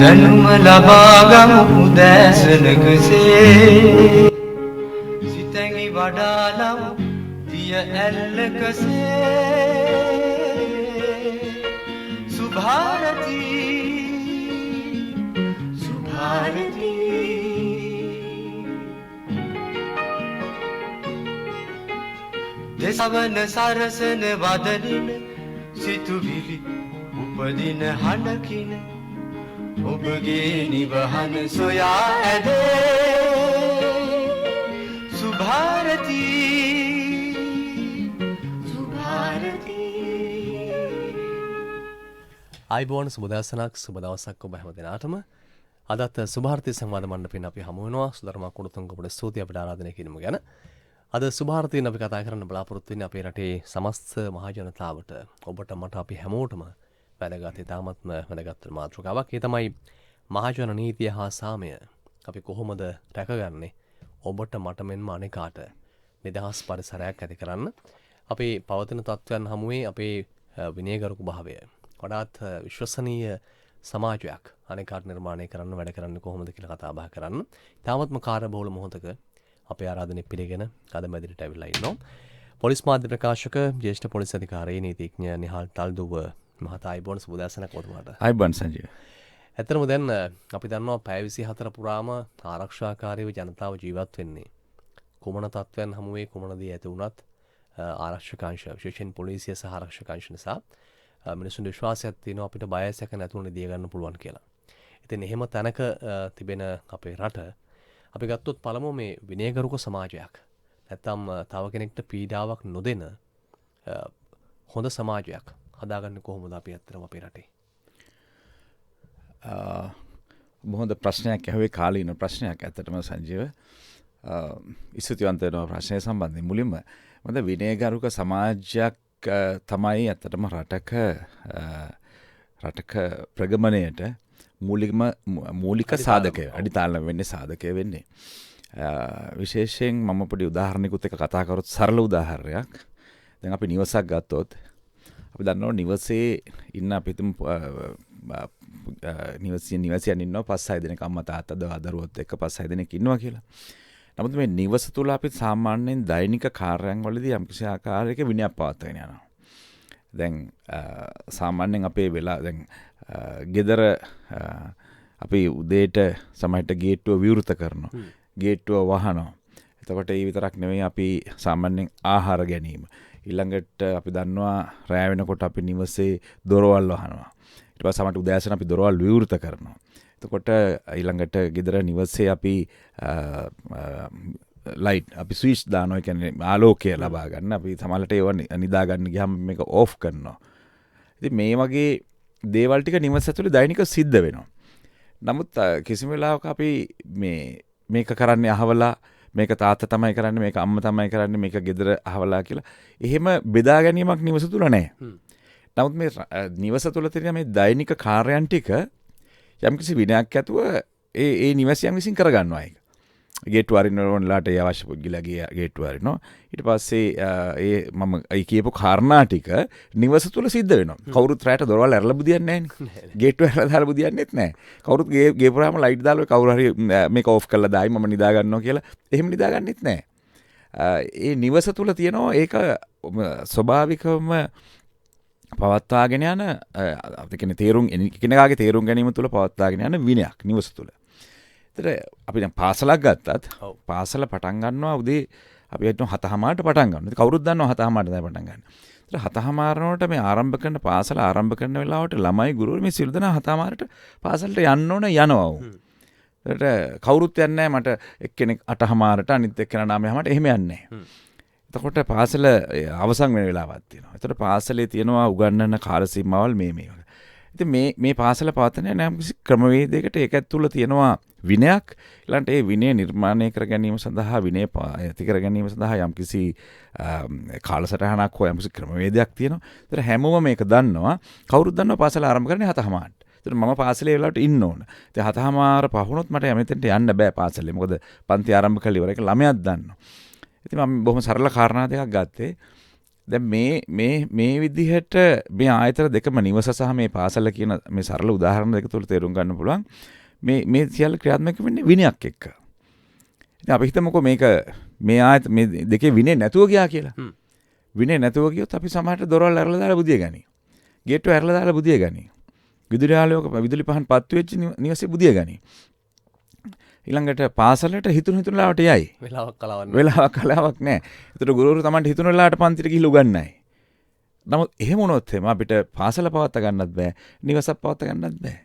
දැනුම ලබාගමු උදෑසනකසේ සිතැඟි වඩාලමු දිය ඇල්ලකසේ සුභාරතී සුභාරතී දෙසවන සරසන වදනින සිතුවිලි උපදින හඬකින ඔබගේ නිවහන සොයා ඇදේ සුභාරතී සුභාරතී. ආයිබෝන් සුබදවසක් සුබ දවසක් ඔබ හැම දිනාටම. අදත් සුභාරතී සංවාද මණ්ඩපයෙන් අපි හමු වෙනවා. සුධර්මා කුඩුතුංග ඔබට ස්තුතියි අපිට ආරාධනය කිරීම ගැන. අද සුභාරතීන් අපි කතා කරන්න බලාපොරොත්තු වෙන්නේ අපේ රටේ සමස්ත මහ ජනතාවට ඔබට මට අපි හැමෝටම වැදගත් ඉතාමත්ම වැදගත් මාතෘකාවක්. ඒ තමයි මහජන නීතිය හා සාමය අපි කොහොමද රැකගන්නේ ඔබට මට මෙන්ම අනෙකාට නිදහස් පරිසරයක් ඇති කරන්න. අපේ පවතින තත්ත්වයන් හමුවේ අපේ විනයගරුක භාවය වඩාත් විශ්වසනීය සමාජයක් අනෙකාට නිර්මාණය කරන්න වැඩ කරන්න කොහොමද කියලා කතා බහ කරන්න. ඉතාමත්ම කාර්යබහුල මොහොතක අපේ ආරාධනය පිළිගෙන අද මැදිරියට ඇවිල්ලා ඉන්නවා. පොලිස් මාධ්‍ය ප්‍රකාශක ජ්‍යෙෂ්ඨ පොලිස් අධිකාරී නීතිඥ නිහාල් තල්දුව මහතා ආයිබෝන් සුබදෑසනක් ඔබතුමාට. ආයිබෝන් සංජීව. ඇත්තටම දැන් අපි දන්නවා පැය 24 පුරාම ආරක්ෂාකාරීව ජනතාව ජීවත් වෙන්නේ කුමන තත්ත්වයන් හමුවේ කුමන දේ ඇති වුණත් ආරක්ෂක අංශ විශේෂයෙන් පොලිසිය සහ ආරක්ෂක අංශ නිසා මිනිසුන් විශ්වාසයක් තියෙනවා අපිට බයසක නැතුව නිදිය ගන්න පුළුවන් කියලා. ඉතින් එහෙම තැනක තිබෙන අපේ රට අපි ගත්තොත් පළමුව මේ විනයගරුක සමාජයක් නැත්තම් තව කෙනෙක්ට පීඩාවක් නොදෙන හොඳ සමාජයක් හදාගන්න කොහොමද අපි ඇත්තටම අපේ රටේ? බොහොඳ ප්‍රශ්නයක් ඇහුවේ කාලීන ප්‍රශ්නයක් ඇත්තටම සංජීව. ඉස්තුතිවන්ත වෙනවා ප්‍රශ්නය සම්බන්ධයෙන්. මුලින්ම මොකද විනයගරුක සමාජයක් තමයි ඇත්තටම රටක ප්‍රගමණයට මූලික සාධකය අඩිතාලම වෙන්නේ සාධකය වෙන්නේ. විශේෂයෙන් මම පොඩි උදාහරණයකුත් එක්ක කතා කරොත් සරල උදාහරණයක්. දැන් අපි නිවසක් ගත්තොත් අපි දන්නවා නිවසේ ඉන්න අපි හිතමු නිවසියන් ඉන්නවා 5-6 දෙනෙක් අම්මා තාත්තා දරුවොත් එක්ක 5-6 දෙනෙක් ඉන්නවා කියලා. නමුත් මේ නිවස තුල අපි සාමාන්‍යයෙන් දෛනික කාර්යයන් වලදී යම්කිසි ආකාරයක විනයක් පවත්වාගෙන යනවා. දැන් සාමාන්‍යයෙන් අපේ වෙලා දැන් ගෙදර අපි උදේට සමහරට ගේට්ටුව විවෘත කරනවා. ගේට්ටුව වහනවා. එතකොට ඒ විතරක් නෙවෙයි අපි සාමාන්‍යයෙන් ආහාර ගැනීම. ඊළඟට අපි දන්නවා රැය වෙනකොට අපි නිවසේ දොරවල් වහනවා. ඊට පස්සේ සමහරට උදෑසන අපි දොරවල් විවෘත කරනවා. එතකොට ඊළඟට ගෙදර නිවසේ අපි ලයිට් අපි ස්විච් දානවා. ඒ කියන්නේ ආලෝකය ලබා ගන්න. අපි සමහරට ඒව නිදා ගන්න ගියාම මේක ඕෆ් කරනවා. ඉතින් මේ වගේ දේවල් ටික නිවස ඇතුලේ දෛනික සිද්ධ වෙනවා. නමුත් කිසිම වෙලාවක අපි මේක කරන්නේ අහවලා මේක තාත්තා තමයි කරන්නේ මේක අම්මා තමයි කරන්නේ මේක ගෙදර අහවලා කියලා එහෙම බෙදා ගැනීමක් නිවස තුල නැහැ. නමුත් මේ නිවස තුල තියෙන මේ දෛනික කාර්යයන් ටික යම්කිසි විනයක් ඇතුව ඒ නිවසියන් විසින් කරගන්නවා ඒක. ගේට්ටුව අරින්න ඕනලාට ඒ අවශ්‍ය පුද්ගලයාගේ ගේට්ටුව අරිනවා. ඊට පස්සේ මම කියපු කාරණා ටික නිවස තුල සිද්ධ වෙනවා. කවුරුත් රැයට දොරවල් ඇරලා බුදියන්නේ නැහැ නේ. ගේට්ටුව ඇරලා දාලා බුදියන්නේත් නැහැ. කවුරුත් ගේ පුරාම ලයිට් දාලා කවුරු හරි මේක ඕෆ් කරලා දායි මම නිදා ගන්නවා කියලා එහෙම නිදාගන්නෙත් නැහැ. ඒ නිවස තුල තියෙනවා ඒක ස්වභාවිකවම පවත්වාගෙන යන අපි කියන්නේ තේරුම් කෙනෙකුගේ තේරුම් ගැනීම තුල පවත්වාගෙන යන විනයක් නිවස තුල. ඒතර අපි දැන් පාසලක් ගත්තත් පාසල පටන් ගන්නවා උදේ අපි හිතමු 7:00ට පටන් ගන්නවා. කවුරුත් දන්නවා 7:00ට තමයි පටන් ගන්න. ඒතර 7:00 මේ ආරම්භ කරන පාසල ආරම්භ කරන වෙලාවට ළමයි ගුරුවරු මේ සියලු දෙනා 7:00ට පාසලට යන්න ඕන යනවා. ඒතර කවුරුත් යන්නේ නැහැ මට එක්කෙනෙක් 8:00ට අනිත් එක්කෙනා 9:00ට එහෙම යන්නේ නැහැ. එතකොට පාසල අවසන් වෙන වෙලාවක් තියෙනවා. එතකොට පාසලේ තියෙනවා උගන්වන කාල සීමාවල් මේ වගේ. ඉතින් මේ පාසල පවත්වන යන කිසි ක්‍රමවේදයකට ඒක ඇතුළේ තියෙනවා විනයක්. ඊළඟට ඒ විනය නිර්මාණය කර ගැනීම සඳහා විනය ඇති කර ගැනීම සඳහා යම්කිසි කාලසටහනක් හෝ යම්කිසි ක්‍රමවේදයක් තියෙනවා. ඒතර හැමෝම මේක දන්නවා. කවුරුත් දන්නවා පාසල ආරම්භ කරන්නේ 7:00ට. ඒතර මම පාසලේ වෙලාවට ඉන්න ඕන. ඉතින් 7:00 පහුනොත් මට යමෙතෙන්ට යන්න බෑ පාසලේ. මොකද පන්ති ආරම්භ කළ ඉවර එක ළමයාත් දන්නවා. ඉතින් මම බොහොම සරල කාරණා දෙකක් ගත්තේ. දැන් මේ විදිහට මේ ආයතන දෙකම නිවස සහ මේ පාසල කියන මේ සරල උදාහරණ දෙක තුළ තේරුම් ගන්න පුළුවන් මේ සියල්ල ක්‍රියාත්මක වෙන්නේ විනයක් එක්ක. ඉතින් අපි හිතමුකෝ මේක මේ දෙකේ විනය නැතුව ගියා කියලා. විනය නැතුව ගියොත් අපි සමහරට දොරවල් ඇරලා දාලා බුදිය ගනි. ගේට්ටුව ඇරලා දාලා බුදිය ගනි. විදුලි ආලෝක විදුලි පහන් පත්තු වෙච්ච නිවසේ බුදිය ගනි. ඊළඟට පාසලට හිතුණු ලාවට යයි. වෙලාවක් කලාවක් නැහැ. ඒතර ගුරුවරු Tamanට හිතුණු ලාවට පන්තිට ගිහිල්ලා උගන්වන්නයි. නමුත් එහෙම වුණොත් එහෙම අපිට පාසල පවත්වා ගන්නත් බෑ. නිවසක් පවත්වා ගන්නත් බෑ.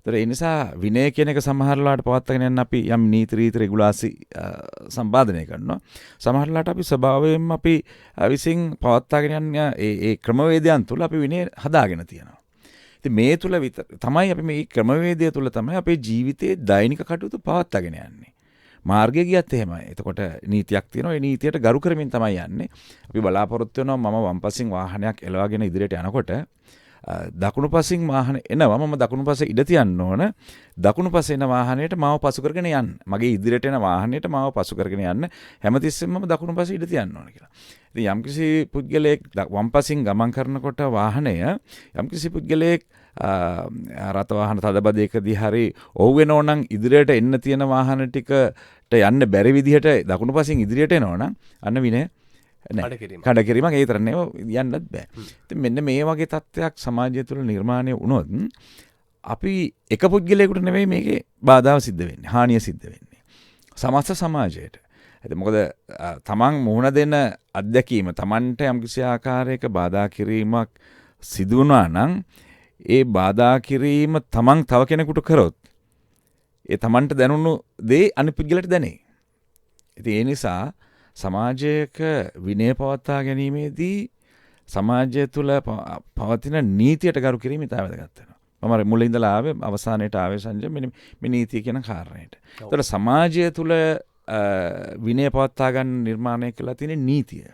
ඒතර ඒ නිසා විනය කියන එක සමහර ලාට පවත්වාගෙන යන්න අපි යම් නීති රීති රෙගුලාසි සම්පාදනය කරනවා. සමහර ලාට අපි ස්වභාවයෙන්ම අපි විසින් පවත්වාගෙන යන ඒ ක්‍රමවේදයන් තුළ අපි විනය හදාගෙන තියෙනවා. ඉතින් මේ තුල තමයි අපි මේ ක්‍රමවේදය තුල තමයි අපේ ජීවිතයේ දෛනික කටයුතු පවත්වාගෙන යන්නේ. මාර්ගය ගියත් එහෙමයි. එතකොට නීතියක් තියෙනවා. ඒ නීතියට ගරු කරමින් තමයි යන්නේ. අපි බලාපොරොත්තු වෙනවා මම වම්පසින් වාහනයක් එලවාගෙන ඉදිරියට යනකොට දකුණු පසින් වාහන එනවා. මම දකුණු පසේ ඉඩ තියන්න ඕන. දකුණු පසේ එන වාහනයට මාව පසු කරගෙන යන්න. මගේ ඉදිරියට එන වාහනයට මාව පසු කරගෙන යන්න. හැමතිස්සෙම මම දකුණු පසේ ඉඩ තියන්න ඕන කියලා. ඉතින් යම්කිසි පුද්ගලයෙක් වම්පසින් ගමන් කරනකොට වාහනය යම්කිසි පුද්ගලයෙක් රථ වාහන තදබදයකදී හරි ඔහු වෙනෝ නම් ඉදිරියට එන්න තියෙන වාහන ටිකට යන්න බැරි විදිහට දකුණු පසින් ඉදිරියට එනවා නම් අන්න විනය කඩකිරීමක් ඒ තරන්නේ යන්නත් බෑ. ඉතින් මෙන්න මේ වගේ තත්ත්වයක් සමාජය තුළ නිර්මාණය වුණොත් අපි එක පුද්ගලයෙකුට නෙවෙයි මේකේ බාධාව සිද්ධ වෙන්නේ, හානිය සිද්ධ වෙන්නේ. සමස්ත සමාජයට. මොකද තමන් මුහුණ දෙන අත්දැකීම තමන්ට යම්කිසි ආකාරයක බාධා කිරීමක් සිදු වුණා නම් ඒ බාධා කිරීම තමන් තව කෙනෙකුට කරොත් ඒ තමන්ට දැනුණු දේ අනිත් පුද්ගලට දැනේ. ඉතින් ඒ නිසා සමාජයක විනය පවත්වා ගැනීමේදී සමාජය තුළ පවතින නීතියට ගරු කිරීම ඉතා වැදගත් වෙනවා. මම මුලින් ඉඳලා ආවේ අවසානයේට ආවේ සංජය මේ නීතිය කියන කාරණයට. ඒතර සමාජය තුළ විනය පවත්වා ගන්න නිර්මාණය කළා තියෙන නීතිය.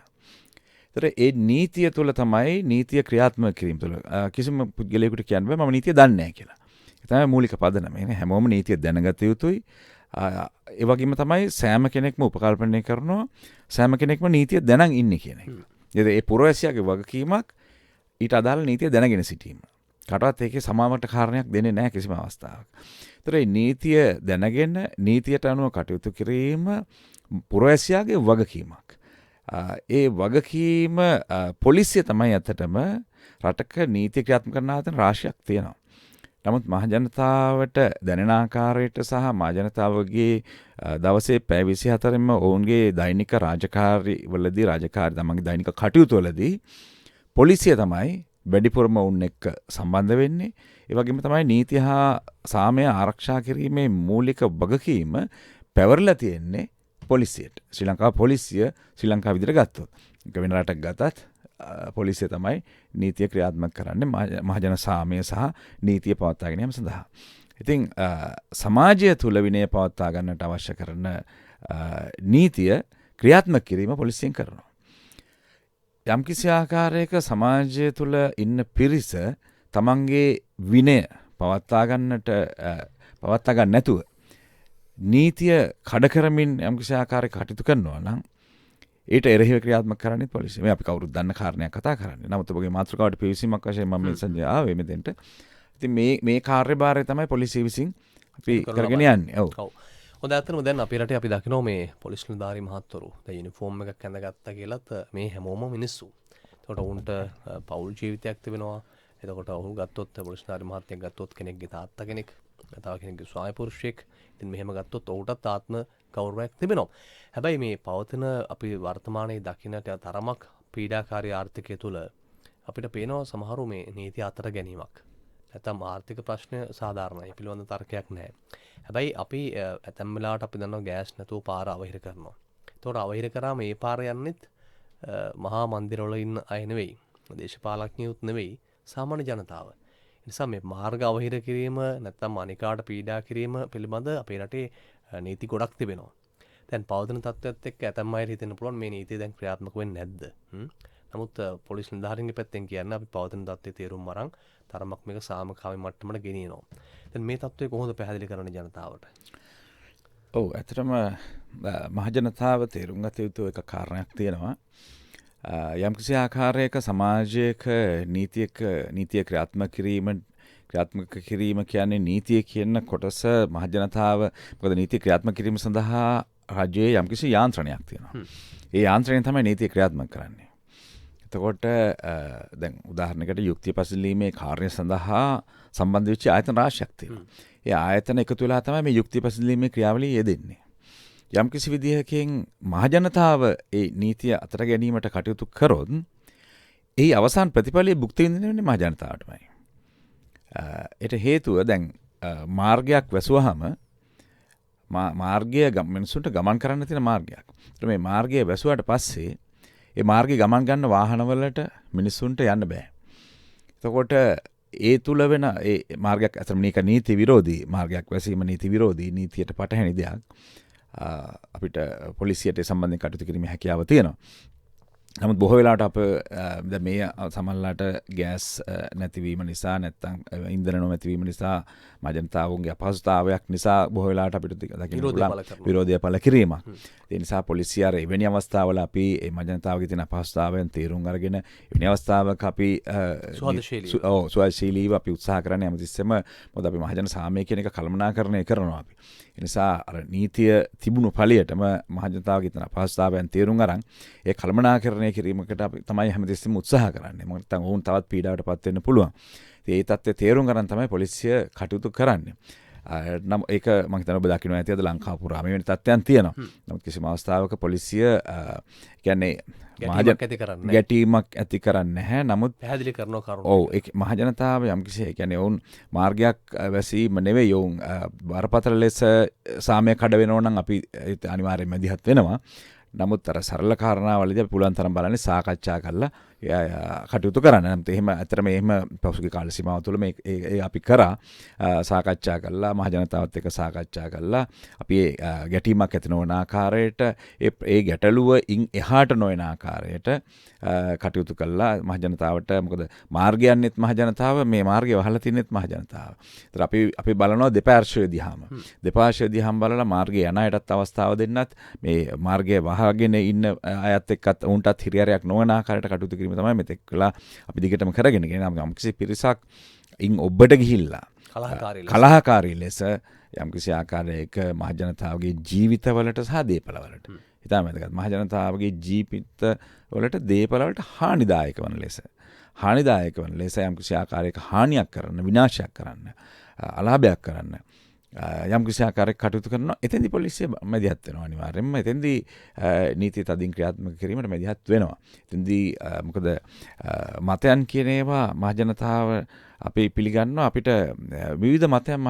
ඒතර ඒ නීතිය තුළ තමයි නීතිය ක්‍රියාත්මක කිරීම තුළ කිසිම පුද්ගලයෙකුට කියන්න බෑ මම නීතිය දන්නේ නැහැ කියලා. ඒ තමයි මූලික පදනම. හැමෝම නීතිය දැනගත යුතුයි. ඒ වගේම තමයි සෑම කෙනෙක්ම උපකල්පනය කරනවා සෑම කෙනෙක්ම නීතිය දැනන් ඉන්නේ කියන එක. ඒ පුරවැසියාගේ වගකීමක් ඊට අදාළ නීතිය දැනගෙන සිටීම. කාටවත් ඒකේ සමාවට කාරණයක් දෙන්නේ නැහැ කිසිම අවස්ථාවක. ඒතර මේ නීතිය දැනගෙන නීතියට අනුව කටයුතු කිරීම පුරවැසියාගේ වගකීමක්. ඒ වගකීම පොලිසිය තමයි ඇත්තටම රටක නීති ක්‍රියාත්මක කරන ආතන රාශියක් තියෙනවා. නමුත් මහජනතාවට දැනෙන ආකාරයට සහ මහජනතාවගේ දවසේ පැය 24න්ම ඔවුන්ගේ දෛනික රාජකාරිවලදී තමන්ගේ දෛනික කටයුතු වලදී පොලිසිය තමයි වැඩිපුරම ඔවුන් එක්ක සම්බන්ධ වෙන්නේ. ඒ වගේම තමයි නීතිය හා සාමය ආරක්ෂා කිරීමේ මූලික වගකීම පැවරලා තියෙන්නේ පොලිසියට. ශ්‍රී ලංකා පොලිසිය ශ්‍රී ලංකාව විදිහට ගත්තොත් වෙන රටක් ගතත් පොලිසිය තමයි නීතිය ක්‍රියාත්මක කරන්නේ මහජන සාමය සහ නීතිය පවත්වා ගැනීම සඳහා. ඉතින් සමාජය තුළ විනය පවත්වා ගන්නට අවශ්‍ය කරන නීතිය ක්‍රියාත්මක කිරීම පොලිසියෙන් කරනවා. යම්කිසි ආකාරයක සමාජය තුළ ඉන්න පිරිස තමන්ගේ විනය පවත්වා ගන්න නැතුව නීතිය කඩ කරමින් යම්කිසි ආකාරයක කටයුතු කරනවා නම් ඊට එරෙහිව ක්‍රියාත්මක කරන්නේ පොලිසිය. මේ අපි කවුරුත් දන්න කාරණයක් කතා කරන්නේ. නමුත් ඔබගේ මාතෘකාවට පිවිසීමක් වශයෙන් මම මේ සංජය ආවේ මෙතෙන්ට. ඉතින් මේ කාර්යභාරය තමයි පොලිසිය විසින් අපි කරගෙන යන්නේ. ඔව්. හොඳ ඇත්තටම දැන් අපේ රටේ අපි දකිනවා මේ පොලිස් නිලධාරී මහත්වරු දැන් යුනිෆෝම් එකක් ඇඳගත්තා කියලත් මේ හැමෝම මිනිස්සු. එතකොට උන්ට පෞල් ජීවිතයක් තිබෙනවා. එතකොට ඔහු ගත්තොත් පොලිස් නිලධාරී මහත්මයෙක් ගත්තොත් කෙනෙක්ගේ තාත්තා කෙනෙක්, තව කෙනෙක්ගේ ස්වාමි පුරුෂයෙක්. ඉතින් මෙහෙම ගත්තොත් ඔහුටත් ආත්ම ගෞරවයක් තිබෙනවා. හැබැයි මේ පවතින අපි වර්තමානයේ දකින්නට තරමක් පීඩාකාරී ආර්ථිකය තුළ අපිට පේනවා සමහරු මේ නීති අතර ගැනීමක්. නැත්නම් ආර්ථික ප්‍රශ්න සාධාරණයි. පිළිවෙල තර්කයක් නැහැ. හැබැයි අපි ඇතැම් වෙලාවට අපි දන්නවා ගෑස් නැතුව පාර අවහිර කරනවා. ඒතකොට අවහිර කරාම මේ පාර යන්නෙත් මහා මන්දිරවල ඉන්න අය නෙවෙයි. දේශපාලඥයොත් නෙවෙයි. සාමාන්‍ය ජනතාව. නිසා මේ මාර්ග අවහිර කිරීම නැත්නම් අනිකාට පීඩා කිරීම පිළිබඳ අපේ රටේ නීති ගොඩක් තිබෙනවා. දැන් පවතින තත්ත්වයත් එක්ක ඇතැම් අයට හිතෙන්න පුළුවන් මේ නීතිය දැන් ක්‍රියාත්මක වෙන්නේ නැද්ද? නමුත් පොලිස් නිලධාරීන්ගේ පැත්තෙන් කියන්නේ අපි පවතින තත්ත්වයේ තීරුම් අරන් තරමක් මේක සාමකාමී මට්ටමට ගෙනියනවා. දැන් මේ තත්ත්වය කොහොමද පැහැදිලි කරන්නේ ජනතාවට? ඔව් ඇත්තටම මහජනතාව තේරුම් ගත යුතු එක කාරණයක් තියෙනවා. යම්කිසි ආකාරයක සමාජයක නීතිය ක්‍රියාත්මක කිරීම කියන්නේ නීතිය කියන කොටස මහජනතාව මොකද නීතිය ක්‍රියාත්මක කිරීම සඳහා රජයේ යම්කිසි යාන්ත්‍රණයක් තියෙනවා. ඒ යාන්ත්‍රණය තමයි නීතිය ක්‍රියාත්මක කරන්නේ. එතකොට දැන් උදාහරණයකට යුක්තිය පසුලීමේ කාර්ය සඳහා සම්බන්ධ වෙච්ච ආයතන රාශියක් තියෙනවා. ඒ ආයතන එකතු වෙලා තමයි මේ යුක්තිය පසුලීමේ ක්‍රියාවලිය යෙදෙන්නේ. යම්කිසි විදිහකින් මහජනතාව ඒ නීතිය අතර ගැනීමට කටයුතු කරොත් ඒ අවසාන ප්‍රතිඵලයේ භුක්ති විඳින්නේ මහජනතාවටමයි. ඒට හේතුව දැන් මාර්ගයක් වැසුවහම මාර්ගය මිනිසුන්ට ගමන් කරන්න තියෙන මාර්ගයක්. මේ මාර්ගය වැසුවට පස්සේ ඒ මාර්ගය ගමන් ගන්න වාහනවලට මිනිසුන්ට යන්න බෑ. එතකොට ඒ තුල වෙන ඒ මාර්ගයක් අතර මේක නීති විරෝධී මාර්ගයක් වැසීම නීති විරෝධී නීතියට පටහැනි දෙයක්. අපිට පොලිසියට සම්බන්ධයෙන් කටයුතු කිරීමේ හැකියාව තියෙනවා. නමුත් බොහෝ වෙලාවට අප මේ සමහරලාට ගෑස් නැතිවීම නිසා නැත්නම් ඉන්ධන නොමැතිවීම නිසා මහජනතාවගේ අපහසුතාවයක් නිසා බොහෝ වෙලාවට අපිට දකින්න පුළුවන් විරෝධය පළ කිරීමක්. ඒ නිසා පොලිසිය අර එවැනි අවස්ථාවල අපි මේ මහජනතාවගේ තියෙන අපහසුතාවයන් තීරුම් අරගෙන එවැනි අවස්ථාවක අපි සුවදශීලීව අපි උත්සාහ කරන්නේ හැමතිස්සෙම මොකද අපි මහජන සාමය කියන එක කළමනාකරණය කරනවා අපි. ඒ නිසා අර නීතිය තිබුණු ඵලයටම මහජනතාවගේ තියෙන අපහසුතාවයන් තීරුම් අරන් ඒ කළමනාකරණය කිරීමකට අපි තමයි හැමතිස්සෙම උත්සාහ කරන්නේ. මොකද නැත්නම් ඔවුන් තවත් පීඩාවට පත් වෙන්න පුළුවන්. ඒ තත්ත්වය තේරුම් ගන්න තමයි පොලිසිය කටයුතු කරන්නේ. නම් ඒක මම හිතනවා ඔබ දකින්න ඇති අද ලංකාව පුරා මේ වෙන තත්ත්වයන් තියෙනවා. නමුත් කිසිම අවස්ථාවක පොලිසිය කියන්නේ ගැටීමක් ඇති කරන්නේ නැහැ. නමුත් පැහැදිලි කරනවා කරුණු. ඔව් ඒක මහජනතාව යම්කිසි කියන්නේ ඔවුන් මාර්ගයක් වැසීම නෙවෙයි ඔවුන් බරපතල ලෙස සාමය කඩ වෙනවා නම් අපි අනිවාර්යයෙන්ම මැදිහත් වෙනවා. නමුත් අර සරල කාරණාවලදී අපි පුළුවන් තරම් බලන්නේ සාකච්ඡා කරලා කටයුතු කරන්න. නමුත් එහෙම ඇත්තටම එහෙම පසුගිය කාල සීමාව තුළ මේ අපි කරා සාකච්ඡා කළා මහජනතාවත් එක්ක සාකච්ඡා කළා. අපි ගැටීමක් ඇති නොවන ආකාරයට ඒ ගැටලුව එහාට නොවන ආකාරයට කටයුතු කළා මහජනතාවට. මොකද මාර්ගයන්ෙත් මහජනතාව මේ මාර්ගය වහලා තින්නෙත් මහජනතාව. ඒතර අපි බලනවා දෙපාර්ශ්වය දිහාම බලලා මාර්ගය යන අයටත් අවස්ථාව දෙන්නත් මේ මාර්ගය වහගෙන ඉන්න අයත් එක්කත් උන්ටත් හිරියරයක් නොවන ආකාරයට කටයුතු කිරීම තමයි මෙතෙක් වෙලා අපි දිගටම කරගෙන යන්නේ. යම්කිසි පිරිසක් ඔබට ගිහිල්ලා කලහකාරී ලෙස යම්කිසි ආකාරයක මහජනතාවගේ ජීවිතවලට සහ දේපලවලට ඉතාම වැදගත් මහජනතාවගේ ජීවිතවලට දේපලවලට හානිදායක වන ලෙස යම්කිසි ආකාරයක හානියක් කරන්න විනාශයක් කරන්න අලාභයක් කරන්න යම්කිසි ආකාරයක කටයුතු කරනවා. එතෙන්දී පොලිසිය මැදිහත් වෙනවා අනිවාර්යයෙන්ම. එතෙන්දී නීතිය තදින් ක්‍රියාත්මක කිරීමට මැදිහත් වෙනවා. එතෙන්දී මොකද මතයන් කියන ඒවා මහජනතාව අපි පිළිගන්නවා. අපිට විවිධ මතයන්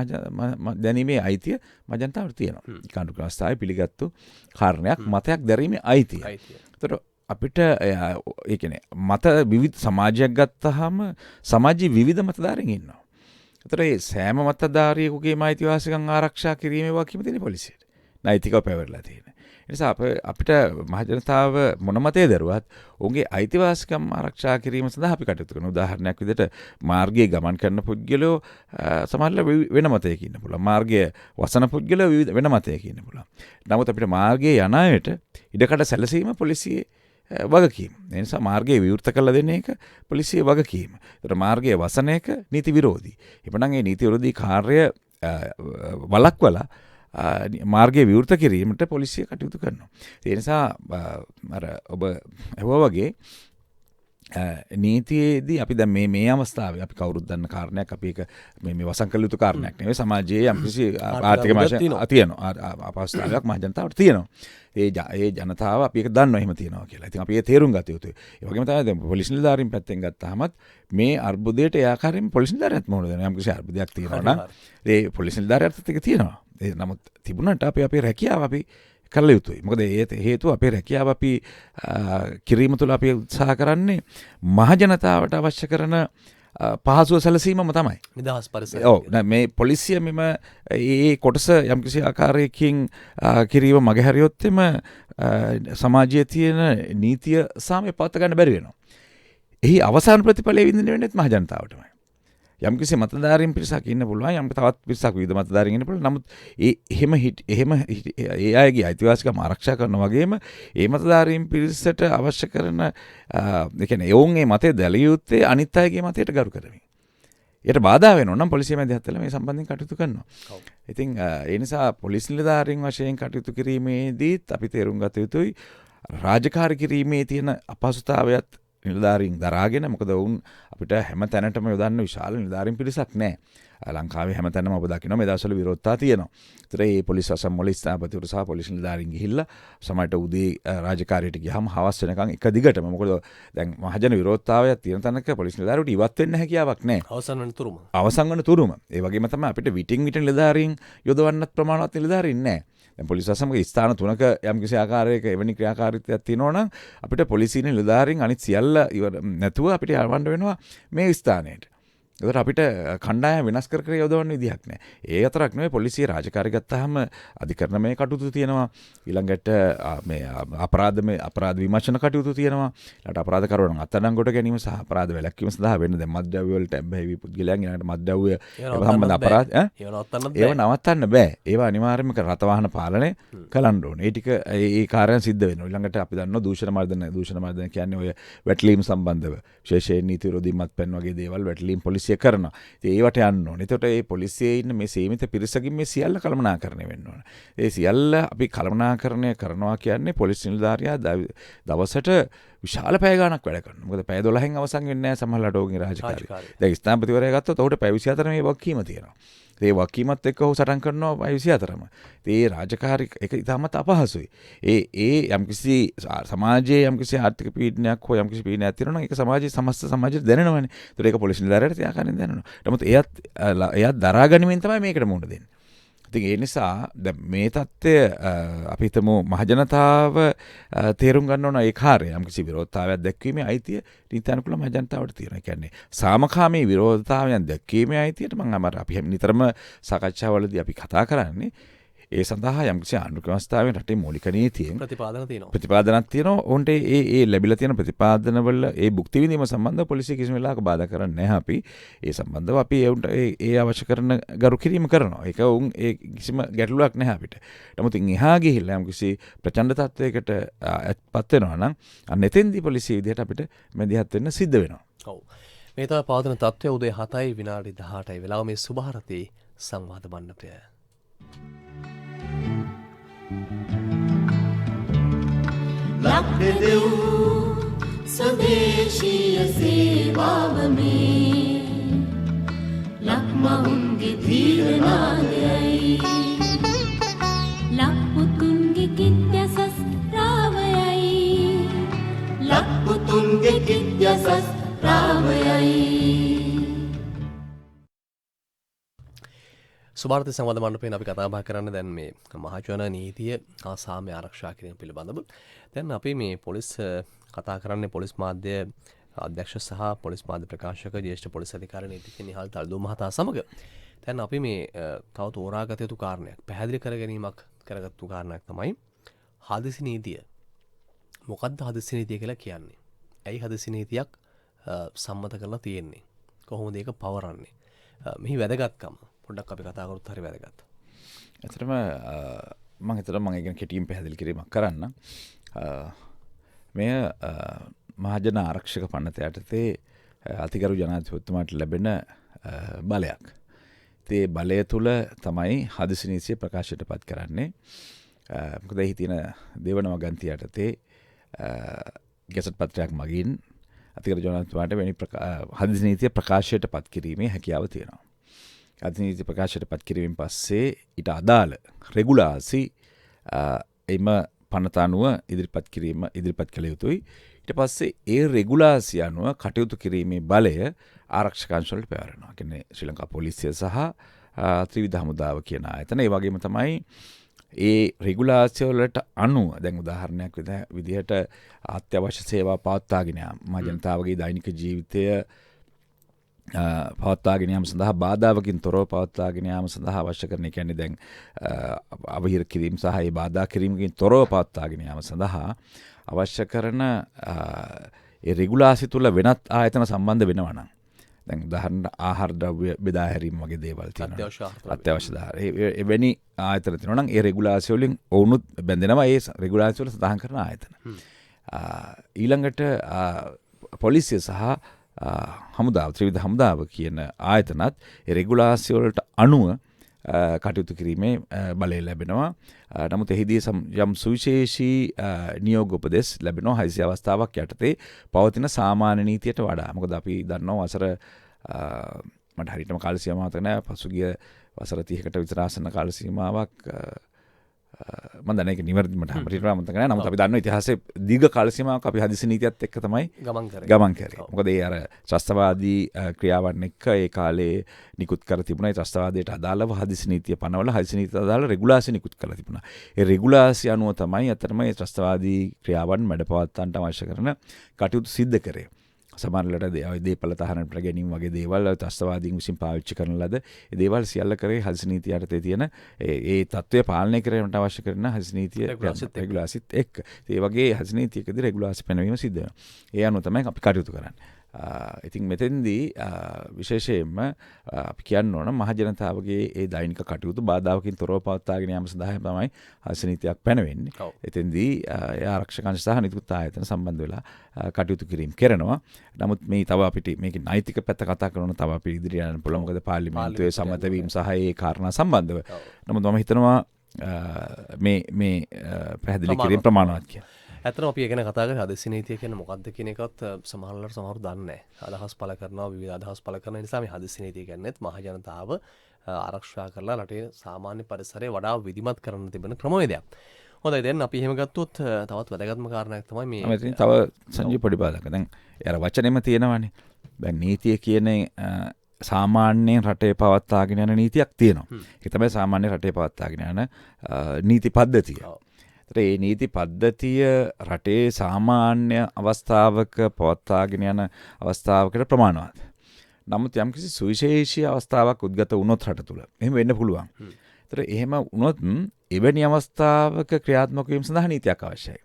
දැනීමේ අයිතිය මහජනතාවට තියෙනවා. කාණ්ඩ අවස්ථාවේ පිළිගත්තු කාරණයක් මතයක් දැරීමේ අයිතිය. ඒතර අපිට ඒ කියන්නේ මත විවිධ සමාජයක් ගත්තාම සමාජයේ විවිධ මතධාරීන් ඉන්නවා. ඒතර ඒ සෑම මතධාරියෙකුගේ අයිතිවාසිකම් ආරක්ෂා කිරීමේ වගකීම තියෙන පොලිසියට. නෛතිකව පැවරලා තියෙන. ඒ නිසා අපිට මහජනතාව මොන මතය දරුවත් ඔවුන්ගේ අයිතිවාසිකම් ආරක්ෂා කිරීම සඳහා අපි කටයුතු කරනවා. උදාහරණයක් විදිහට මාර්ගයේ ගමන් කරන පුද්ගලයෝ සමහරවිට වෙන මතයක ඉන්න පුළුවන්. මාර්ගයේ වසන පුද්ගලයෝ වෙන මතයක ඉන්න පුළුවන්. නමුත් අපිට මාර්ගයේ යන අයට ඉඩකඩ සැලසීම පොලිසියේ වගකීම. ඒ නිසා මාර්ගයේ විවෘත කළ දෙන එක පොලිසියේ වගකීම. ඒතර මාර්ගයේ වසන එක නීති විරෝධී. එපමණක් මේ නීති විරෝධී කාර්ය වළක්වලා මාර්ගයේ විවෘත කිරීමට පොලිසිය කටයුතු කරනවා. ඒ නිසා අර ඔබ ඇහුවා වගේ නීතියේදී අපි දැන් මේ අවස්ථාවේ අපි කවුරුත් දන්න කාරණයක් අපි ඒක මේ වසන් කළ යුතු කාරණයක් නෙවෙයි. සමාජයේ යම්කිසි ආර්ථික තියෙනවා. අපහසුතාවයක් මහජනතාවට තියෙනවා. ඒ ජනතාව අපි ඒක දන්නවා එහෙම තියෙනවා කියලා. ඉතින් අපි ඒ තේරුම් ගත යුතුයි. ඒ වගේම තමයි දැන් පොලිස් නිලධාරීන් පැත්තෙන් ගත්තාමත් මේ අර්බුදයට ඒ ආකාරයෙන් පොලිස් නිලධාරියත් මොනවද දෙනවා. යම්කිසි අර්බුදයක් තියෙනවා නම් ඒ පොලිස් නිලධාරියත් ඒක තියෙනවා. ඒ නමුත් තිබුණාට අපි අපේ රැකියාව අපි කළ යුතුයි. මොකද ඒ හේතුව අපේ රැකියාව අපි කිරීම තුළ අපි උත්සාහ කරන්නේ මහජනතාවට අවශ්‍ය කරන පහසුව සැලසීමම තමයි. නිදහස් පරිසරය. ඔව්. මේ පොලිසිය මෙම ඒ කොටස යම්කිසි ආකාරයකින් කිරීම මගහැරියොත් එම සමාජයේ තියෙන නීතිය සාමය පවත්වා ගන්න බැරි වෙනවා. එහි අවසාන ප්‍රතිඵලය විඳින්න වෙන්නේ මහජනතාවටමයි. යම්කිසි මතධාරීන් පිරිසක් ඉන්න පුළුවන් යම් තවත් පිරිසක් විවිධ මතධාරීන් ඉන්න පුළුවන් නමුත් එහෙම ඒ අයගේ අයිතිවාසිකම් ආරක්ෂා කරනවා වගේම ඒ මතධාරීන් පිරිසට අවශ්‍ය කරන ඒ කියන්නේ ඔවුන් මේ මතය දැලිය යුත්තේ අනිත් අයගේ මතයට ගරු කරමින්. ඒකට බාධා වෙනවා නම් පොලිසිය මැදිහත්වලා මේ සම්බන්ධයෙන් කටයුතු කරනවා. ඉතින් ඒ නිසා පොලිස් නිලධාරීන් වශයෙන් කටයුතු කිරීමේදීත් අපි තේරුම් ගත යුතුයි රාජකාරී කිරීමේ තියෙන අපහසුතාවයත් නිලධාරීන් දරාගෙන මොකද වුන් අපිට හැම තැනටම යොදන්න විශාල නිලධාරීන් පිරිසක් නැහැ. ලංකාවේ හැම තැනම ඔබ දකිනවා මේ දවස්වල විරෝධතා තියෙනවා. ඒතර මේ පොලිස් අසම්මල ස්ථාපතිවරු සහ පොලිස් නිලධාරීන් ගිහිල්ලා සමහරට උදේ රාජකාරියට ගියාම හවස් වෙනකන් එක දිගටම මොකද දැන් මහජන විරෝධතාවයක් තියෙන තැනක පොලිස් නිලධාරීන්ට ඉවත් වෙන්න හැකියාවක් නැහැ. අවසන් වෙන තුරුම. ඒ වගේම තමයි අපිට විටින් විට නිලධාරීන් යොදවන්නත් ප්‍රමාණවත් නිලධාරීන් නැහැ. දැන් පොලිස් අසම්මල ස්ථාන තුනක යම්කිසි ආකාරයක එවැනි ක්‍රියාකාරීත්වයක් තියෙනවා නම් අපිට පොලිසිය නිලධාරීන් අනිත් සියල්ල නැතුව අපිට යවන්න වෙනවා මේ ස්ථානයට. ඒකට අපිට කණ්ඩායම් වෙනස් කර යොදවන්න විදිහක් නැහැ. ඒ අතරක් නෙවෙයි පොලිසිය රාජකාරී ගත්තාම අධිකරණමය කටයුතු තියෙනවා. ඊළඟට මේ අපරාධ විමර්ශන කටයුතු තියෙනවා. ඊළඟට අපරාධකරුවන් අත්අඩංගුවට ගැනීම සහ අපරාධ වැළැක්වීම සඳහා වෙන දැන් මත්ද්‍රව්‍ය වලට බැහැවි පුද්ගලයන් ඊළඟට මත්ද්‍රව්‍ය සම්බන්ධ අපරාධ ඒව නවත්තන්න බෑ. ඒවා අනිවාර්යයෙන්ම රට වාහන පාලනය කළන්න ඕනේ. ඒ ටික ඒ කාර්යයන් සිද්ධ වෙනවා. ඊළඟට අපි දන්නවා දූෂණ මර්දන කියන්නේ ඔය වැටලීම් සම්බන්ධව විශේෂයෙන් නීති විරෝධී මත්පැන් වගේ දේවල් වැටලීම් පොලිසිය කරනවා. ඒවට යන්න ඕනේ. එතකොට මේ පොලිසියේ ඉන්න මේ සීමිත පිරිසකින් මේ සියල්ල කළමනාකරණය වෙන්න ඕනේ. ඒ සියල්ල අපි කළමනාකරණය කරනවා කියන්නේ පොලිස් නිලධාරියා දවසට විශාල පැය ගණක් වැඩ කරනවා. මොකද පැය 12න් අවසන් වෙන්නේ නැහැ සමහරවිට ඔහුගේ රාජකාරිය. දැන් ස්ථාපතිවරයා ගත්තොත් ඔහුට පැය 24 මේ වගකීම තියෙනවා. ඒ වගකීමත් එක්ක ඔහු සටන් කරනවා පැය 24ම. ඒ රාජකාරී එක ඉතාමත් අපහසුයි. ඒ යම්කිසි සමාජයේ යම්කිසි ආර්ථික පීඩනයක් හෝ යම්කිසි පීඩනයක් තියෙනවා නම් ඒක සමාජයේ සමස්ත සමාජයට දැනෙනවනේ. ඒතර ඒක පොලිස් නිලධාරියට තියාගන්න දැනෙනවා. නමුත් එයත් දරා ගැනීමෙන් තමයි මේකට මුහුණ දෙන්නේ. ඉතින් ඒ නිසා දැන් මේ தත්ත්වය අපි හිතමු මහජනතාව තේරුම් ගන්න ඕන ඒ කාර්යය යම්කිසි විරෝධතාවයක් දැක්වීමේ අයිතිය නීත්‍යානුකූල මහජනතාවට තියෙනවා. ඒ කියන්නේ සාමකාමී විරෝධතාවයන් දැක්වීමේ අයිතියට මම අපි නිතරම සාකච්ඡාවලදී අපි කතා කරන්නේ ඒ සඳහා යම්කිසි ආණ්ඩුක්‍රම ව්‍යවස්ථාවෙන් රටේ මූලික නීතියෙන් ප්‍රතිපාදනක් තියෙනවා. ඔවුන්ට ඒ ලැබිලා තියෙන ප්‍රතිපාදනවල ඒ භුක්ති විඳීම සම්බන්ධව පොලිසිය කිසිම වෙලාවක බාධා කරන්නේ නැහැ අපි. ඒ සම්බන්ධව අපි ඒුන්ට ඒ අවශ්‍ය කරන ගරු කිරීම කරනවා. ඒක උන් ඒ කිසිම ගැටලුවක් නැහැ අපිට. නමුත් එහා ගිහිල්ලා යම්කිසි ප්‍රචණ්ඩ තත්වයකට පත් වෙනවා නම් අන්න එතෙන්දී පොලිසිය විදිහට අපිට මැදිහත් වෙන්න සිද්ධ වෙනවා. ඔව්. මේ තමයි පවතින තත්ත්වය උදේ 7:18 වෙලාව මේ සුභාරතී සංවාද මණ්ඩපය. ලක්දෙව් ස්වදේශීය සේවාව මේ ලක්මවුන්ගේ දීර්ඝනාදයයි ලක්පුතුන්ගේ කිත්‍යසස් රාවයයි ලක්පුතුන්ගේ කිත්‍යසස් රාවයයි. සුභාරතී සංවාද මණ්ඩපයෙන් අපි කතා බහ කරන්න දැන් මේ මහජන නීතිය හා සාමය ආරක්ෂා කිරීම පිළිබඳව. දැන් අපි මේ පොලිස් කතා කරන්නේ පොලිස් මාධ්‍ය අධ්‍යක්ෂ සහ පොලිස් මාධ්‍ය ප්‍රකාශක ජ්‍යෙෂ්ඨ පොලිස් අධිකාරී නීතිඥ නිහාල් තල්දු මහතා සමග. දැන් අපි මේ තව තෝරාගත යුතු කාරණයක් පැහැදිලි කර ගැනීමක් කරගත්තු කාරණයක් තමයි හදිසි නීතිය. මොකක්ද හදිසි නීතිය කියලා කියන්නේ? ඇයි හදිසි නීතියක් සම්මත කරලා තියෙන්නේ? කොහොමද ඒක පවරන්නේ? මෙහි වැදගත්කම පොඩ්ඩක් අපි කතා කරොත් හරි වැදගත්. ඇත්තටම මම හිතනවා මම ඒක කෙටියෙන් පැහැදිලි කිරීමක් කරන්න. මෙය මහජන ආරක්ෂක පනත යටතේ අතිගරු ජනාධිපතිතුමාට ලැබෙන බලයක්. ඒ බලය තුල තමයි හදිසි නීතිය ප්‍රකාශයට පත් කරන්නේ. මොකද එහි තියෙන දේවන වගන්ති යටතේ ගැසට් පත්‍රයක් මගින් අතිගරු ජනාධිපතිතුමාට වෙනි හදිසි නීතිය ප්‍රකාශයට පත් කිරීමේ හැකියාව තියෙනවා. අධිනීති ප්‍රකාශයට පත් කිරීමෙන් පස්සේ ඊට අදාළ රෙගුලාසි එම පනත අනුව ඉදිරිපත් කළ යුතුයි. ඊට පස්සේ ඒ රෙගුලාසි අනුව කටයුතු කිරීමේ බලය ආරක්ෂක අංශ වලට පැවරෙනවා. කියන්නේ ශ්‍රී ලංකා පොලිසිය සහ ත්‍රිවිධ හමුදාව කියන ආයතන. ඒ වගේම තමයි ඒ රෙගුලාසි වලට අනුව දැන් උදාහරණයක් විදිහට අත්‍යවශ්‍ය සේවා පවත්වාගෙන යාම මහජනතාවගේ දෛනික ජීවිතය පවත්වාගෙන යාම සඳහා බාධාවකින් තොරව පවත්වාගෙන යාම සඳහා අවශ්‍ය කරන කියන්නේ දැන් අවහිර කිරීම සහ ඒ බාධා කිරීමකින් තොරව පවත්වාගෙන යාම සඳහා අවශ්‍ය කරන ඒ රෙගුලාසි තුල වෙනත් ආයතන සම්බන්ධ වෙනවා නම් දැන් උදාහරණ ආහාර ද්‍රව්‍ය බෙදා හැරීම වගේ දේවල් තියෙනවා. අත්‍යවශ්‍ය අත්‍යවශ්‍ය ආහාර. එවැනි ආයතන තියෙනවා නම් ඒ රෙගුලාසි වලින් ඔවුනුත් බැඳෙනවා ඒ රෙගුලාසි වල සඳහන් කරන ආයතන. ඊළඟට පොලිසිය සහ හමුදාව ත්‍රිවිධ හමුදාව කියන ආයතනත් ඒ රෙගුලාසි වලට අනුව කටයුතු කිරීමේ බලය ලැබෙනවා. නමුත් එහිදී යම් සුවිශේෂී නියෝග උපදෙස් ලැබෙනවා 600 අවස්ථාවක් යටතේ පවතින සාමාන්‍ය නීතියට වඩා. මොකද අපි දන්නවා වසර මට හරියටම කාල සීමාවක් නැහැ. පසුගිය වසර 30කට විතර ආසන්න කාල සීමාවක් මම දන්නේ ඒක නිවැරදිව මට හරියටම මතක නැහැ. නමුත් අපි දන්නවා ඉතිහාසයේ දීර්ඝ කාල සීමාවක් අපි හදිසි නීතියත් එක්ක තමයි ගමන් කරේ. මොකද ඒ අර ත්‍රස්තවාදී ක්‍රියාවන් එක්ක ඒ කාලේ නිකුත් කර තිබුණා. ඒ ත්‍රස්තවාදයට අදාළව හදිසි නීතිය පනවලා හදිසි නීතියට අදාළ රෙගුලාසි නිකුත් කරලා තිබුණා. ඒ රෙගුලාසි අනුව තමයි අතරම ඒ ත්‍රස්තවාදී ක්‍රියාවන් මැඩපවත්වන්නට අවශ්‍ය කරන කටයුතු සිද්ධ කරේ. සමහරවිට දේපල තහනට ගැනීම වගේ දේවල් ත්‍රස්තවාදීන් විසින් පාවිච්චි කරන ලද ඒ දේවල් සියල්ල කරේ හදිසි නීතිය යටතේ තියෙන ඒ තත්ත්වය පාලනය කිරීමට අවශ්‍ය කරන හදිසි නීතිය රෙගුලාසිත් එක්ක. ඒ වගේ හදිසි නීතියකදී රෙගුලාසි පැනවීම සිද්ධ වෙනවා. ඒ අනුව තමයි අපි කටයුතු කරන්නේ. ඉතින් මෙතෙන්දී විශේෂයෙන්ම අපි කියන්න ඕන මහජනතාවගේ ඒ දෛනික කටයුතු බාධාවකින් තොරව පවත්වාගෙන යාම සඳහා තමයි හදිසි නීතියක් පැනවෙන්නේ. එතෙන්දී ආරක්ෂක අංශ සහ නිකුත් ආයතන සම්බන්ධ වෙලා කටයුතු කිරීම කරනවා. නමුත් මේ තව අපිට මේකේ නෛතික පැත්ත කතා කරන තව අපි ඉදිරියට යන්න පුළුවන්. මොකද පාර්ලිමේන්තුවේ සම්මත වීම සහ ඒ කාරණා සම්බන්ධව. නමුත් මම හිතනවා මේ පැහැදිලි කිරීම ප්‍රමාණවත් කියලා. ඇත්තටම අපි ගැන කතා කරලා හදිසි නීතිය කියන්නේ මොකක්ද කියන එකත් සමහරවල්ලාට සමහරු දන්නේ නැහැ. අදහස් පළ කරනවා විවිධ අදහස් පළ කරන නිසා මේ හදිසි නීතිය කියන්නේත් මහ ජනතාව ආරක්ෂා කරලා රටේ සාමාන්‍ය පරිසරය වඩා විධිමත් කරන්න තිබෙන ක්‍රමවේදයක්. හොඳයි දැන් අපි එහෙම ගත්තොත් තවත් වැදගත්ම කාරණයක් තමයි මේ මෙතන තව සංජීව පොඩිපාදක. දැන් අර වචනේම තියෙනවානේ. දැන් නීතිය කියන්නේ සාමාන්‍යයෙන් රටේ පවත්වාගෙන යන නීතියක් තියෙනවා. ඒක තමයි සාමාන්‍ය රටේ පවත්වාගෙන යන නීති පද්ධතිය. ඒ නීති පද්ධතිය රටේ සාමාන්‍ය අවස්ථාවක පවත්වාගෙන යන අවස්ථාවකට ප්‍රමාණවත්. නමුත් යම්කිසි සුවිශේෂී අවස්ථාවක් උද්ගත වුණොත් රට තුළ එහෙම වෙන්න පුළුවන්. ඒතර එහෙම වුණොත් එවැනි අවස්ථාවක ක්‍රියාත්මක වීම සඳහා නීතියක් අවශ්‍යයි.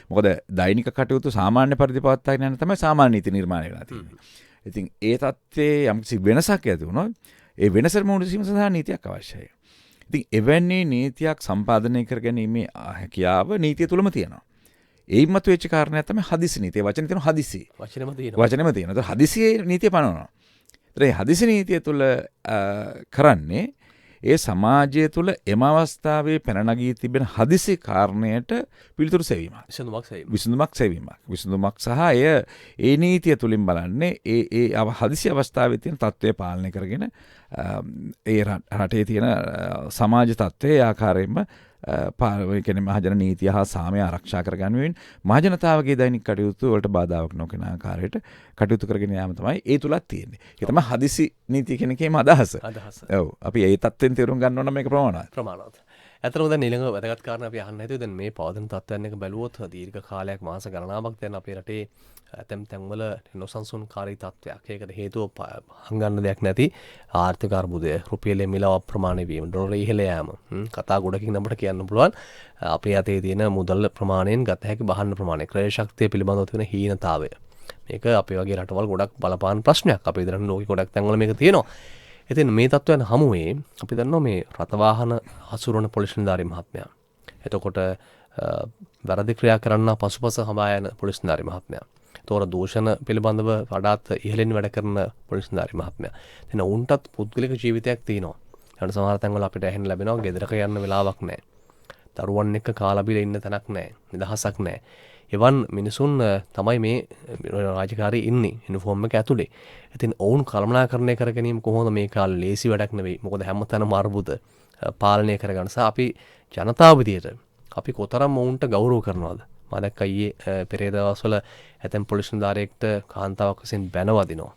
මොකද දෛනික කටයුතු සාමාන්‍ය පරිදි පවත්වාගෙන යන තමයි සාමාන්‍ය නීති නිර්මාණය වෙලා තියෙන්නේ. ඉතින් ඒ තත්ත්වයේ යම්කිසි වෙනසක් ඇති වුණොත් ඒ වෙනසට මුහුණ දීම සඳහා නීතියක් අවශ්‍යයි. ඉතින් එවැනි නීතියක් සම්පාදනය කර ගැනීමේ හැකියාව නීතිය තුළම තියෙනවා. ඒයින් මතුවෙච්ච කාරණයක් තමයි හදිසි නීතිය. වචනේ තියෙන හදිසි. වචනේම තියෙනවා. ඒත් හදිසියේ නීතිය පනවනවා. ඒ හදිසි නීතිය තුළ කරන්නේ ඒ සමාජය තුළ එම අවස්ථාවේ පැන නගී තිබෙන හදිසි කාරණයට පිළිතුරු සෙවීමක්. විසඳුමක් සෙවීමක්. විසඳුමක් සහ ඒ නීතිය තුළින් බලන්නේ ඒ හදිසි අවස්ථාවේ තියෙන තත්ත්වය පාලනය කරගෙන ඒ රටේ තියෙන සමාජ තත්ත්වයේ ආකාරයෙන්ම මහජන නීතිය හා සාමය ආරක්ෂා කරගැනීමෙන් මහජනතාවගේ දෛනික කටයුතු වලට බාධාවක් නොකරන ආකාරයට කටයුතු කරගෙන යාම තමයි ඒ තුලත් තියෙන්නේ. ඒක තමයි හදිසි නීතිය කියන එකේම අදහස. ඔව්. අපි ඒ තත්ත්වෙන් තේරුම් ගන්න ඕන මේක ප්‍රමාණවත්. ඇත්තටම දැන් ඊළඟ වැදගත් කාරණා අපි අහන්න හිතුවේ දැන් මේ පවතින තත්ත්වයන් එක බැලුවොත් දීර්ඝ කාලයක් මාස ගණනාවක් දැන් අපේ රටේ ඇතැම් තැන්වල නොසන්සුන්කාරී තත්ත්වයක්. ඒකට හේතුව හංගන්න දෙයක් නැති ආර්ථික අර්බුදය, රුපියලේ මිල අප්‍රමාණ වීම, ඩොලර් ඉහළ යාම. කතා ගොඩකින් අපිට කියන්න පුළුවන් අපේ අතේ තියෙන මුදල් ප්‍රමාණයෙන් ගත හැකි බහන්න ප්‍රමාණය, ක්‍රය ශක්තිය පිළිබඳව තියෙන හීනතාවය. මේක අපේ වගේ රටවල් ගොඩක් බලපාන ප්‍රශ්නයක්. අපේ ඉදිරියට ලෝකෙ ගොඩක් තැන්වල මේක තියෙනවා. ඉතින් මේ තත්ත්වයන් හමුවේ අපි දන්නවා මේ රථවාහන හසුරවන පොලිස් නිලධාරී මහත්මයා. එතකොට වැරදි ක්‍රියා කරන්න පසුපස හඹා යන පොලිස් නිලධාරී මහත්මයා. එතකොට දූෂණ පිළිබඳව වඩාත් ඉහළින් වැඩ කරන පොලිස් නිලධාරී මහත්මයා. එතන උන්ටත් පුද්ගලික ජීවිතයක් තියෙනවා. යන සමහර තැන්වල අපිට ඇහෙන්න ලැබෙනවා ගෙදරක යන්න වෙලාවක් නැහැ. දරුවන් එක්ක කාලා බීලා ඉන්න තැනක් නැහැ. නිදහසක් නැහැ. එවන් මිනිසුන් තමයි මේ රාජකාරී ඉන්නේ යුනිෆෝම් එක ඇතුලේ. ඉතින් ඔවුන් කළමනාකරණය කර ගැනීම කොහොමද මේ කාලේ ලේසි වැඩක් නෙවෙයි. මොකද හැමතැනම අර්බුද පාලනය කරගන්න සහ අපි ජනතාව විදියට අපි කොතරම් ඔවුන්ට ගෞරව කරනවද? මම දැක්ක ඊයේ පෙරේද දවස්වල ඇතැම් පොලිස් නිලධාරියෙක්ට කාන්තාවක් විසින් බැනවදිනවා.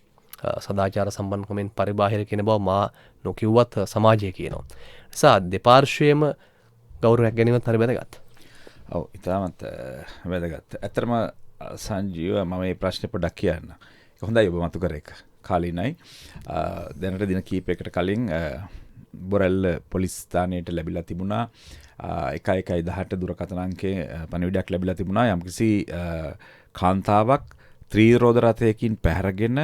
සදාචාර සම්බන්ධකමෙන් පරිබාහිර කියන බව මා නොකියුවත් සමාජය කියනවා. නිසා දෙපාර්ශ්වයේම ගෞරවයක් ගැනීමත් හරි වැදගත්. ඔව් ඉතාමත් වැදගත්. ඇත්තටම සංජීව මම මේ ප්‍රශ්නේ පොඩ්ඩක් කියන්න. ඒක හොඳයි ඔබ මතු කර එක. කාලිනයි දැනට දින කීපයකට කලින් බොරැල්ල පොලිස් ස්ථානයට ලැබිලා තිබුණා 1118 දුරකථන අංකයේ පණිවිඩයක් ලැබිලා තිබුණා. යම්කිසි කාන්තාවක් ත්‍රිරෝද රථයකින් පැහැරගෙන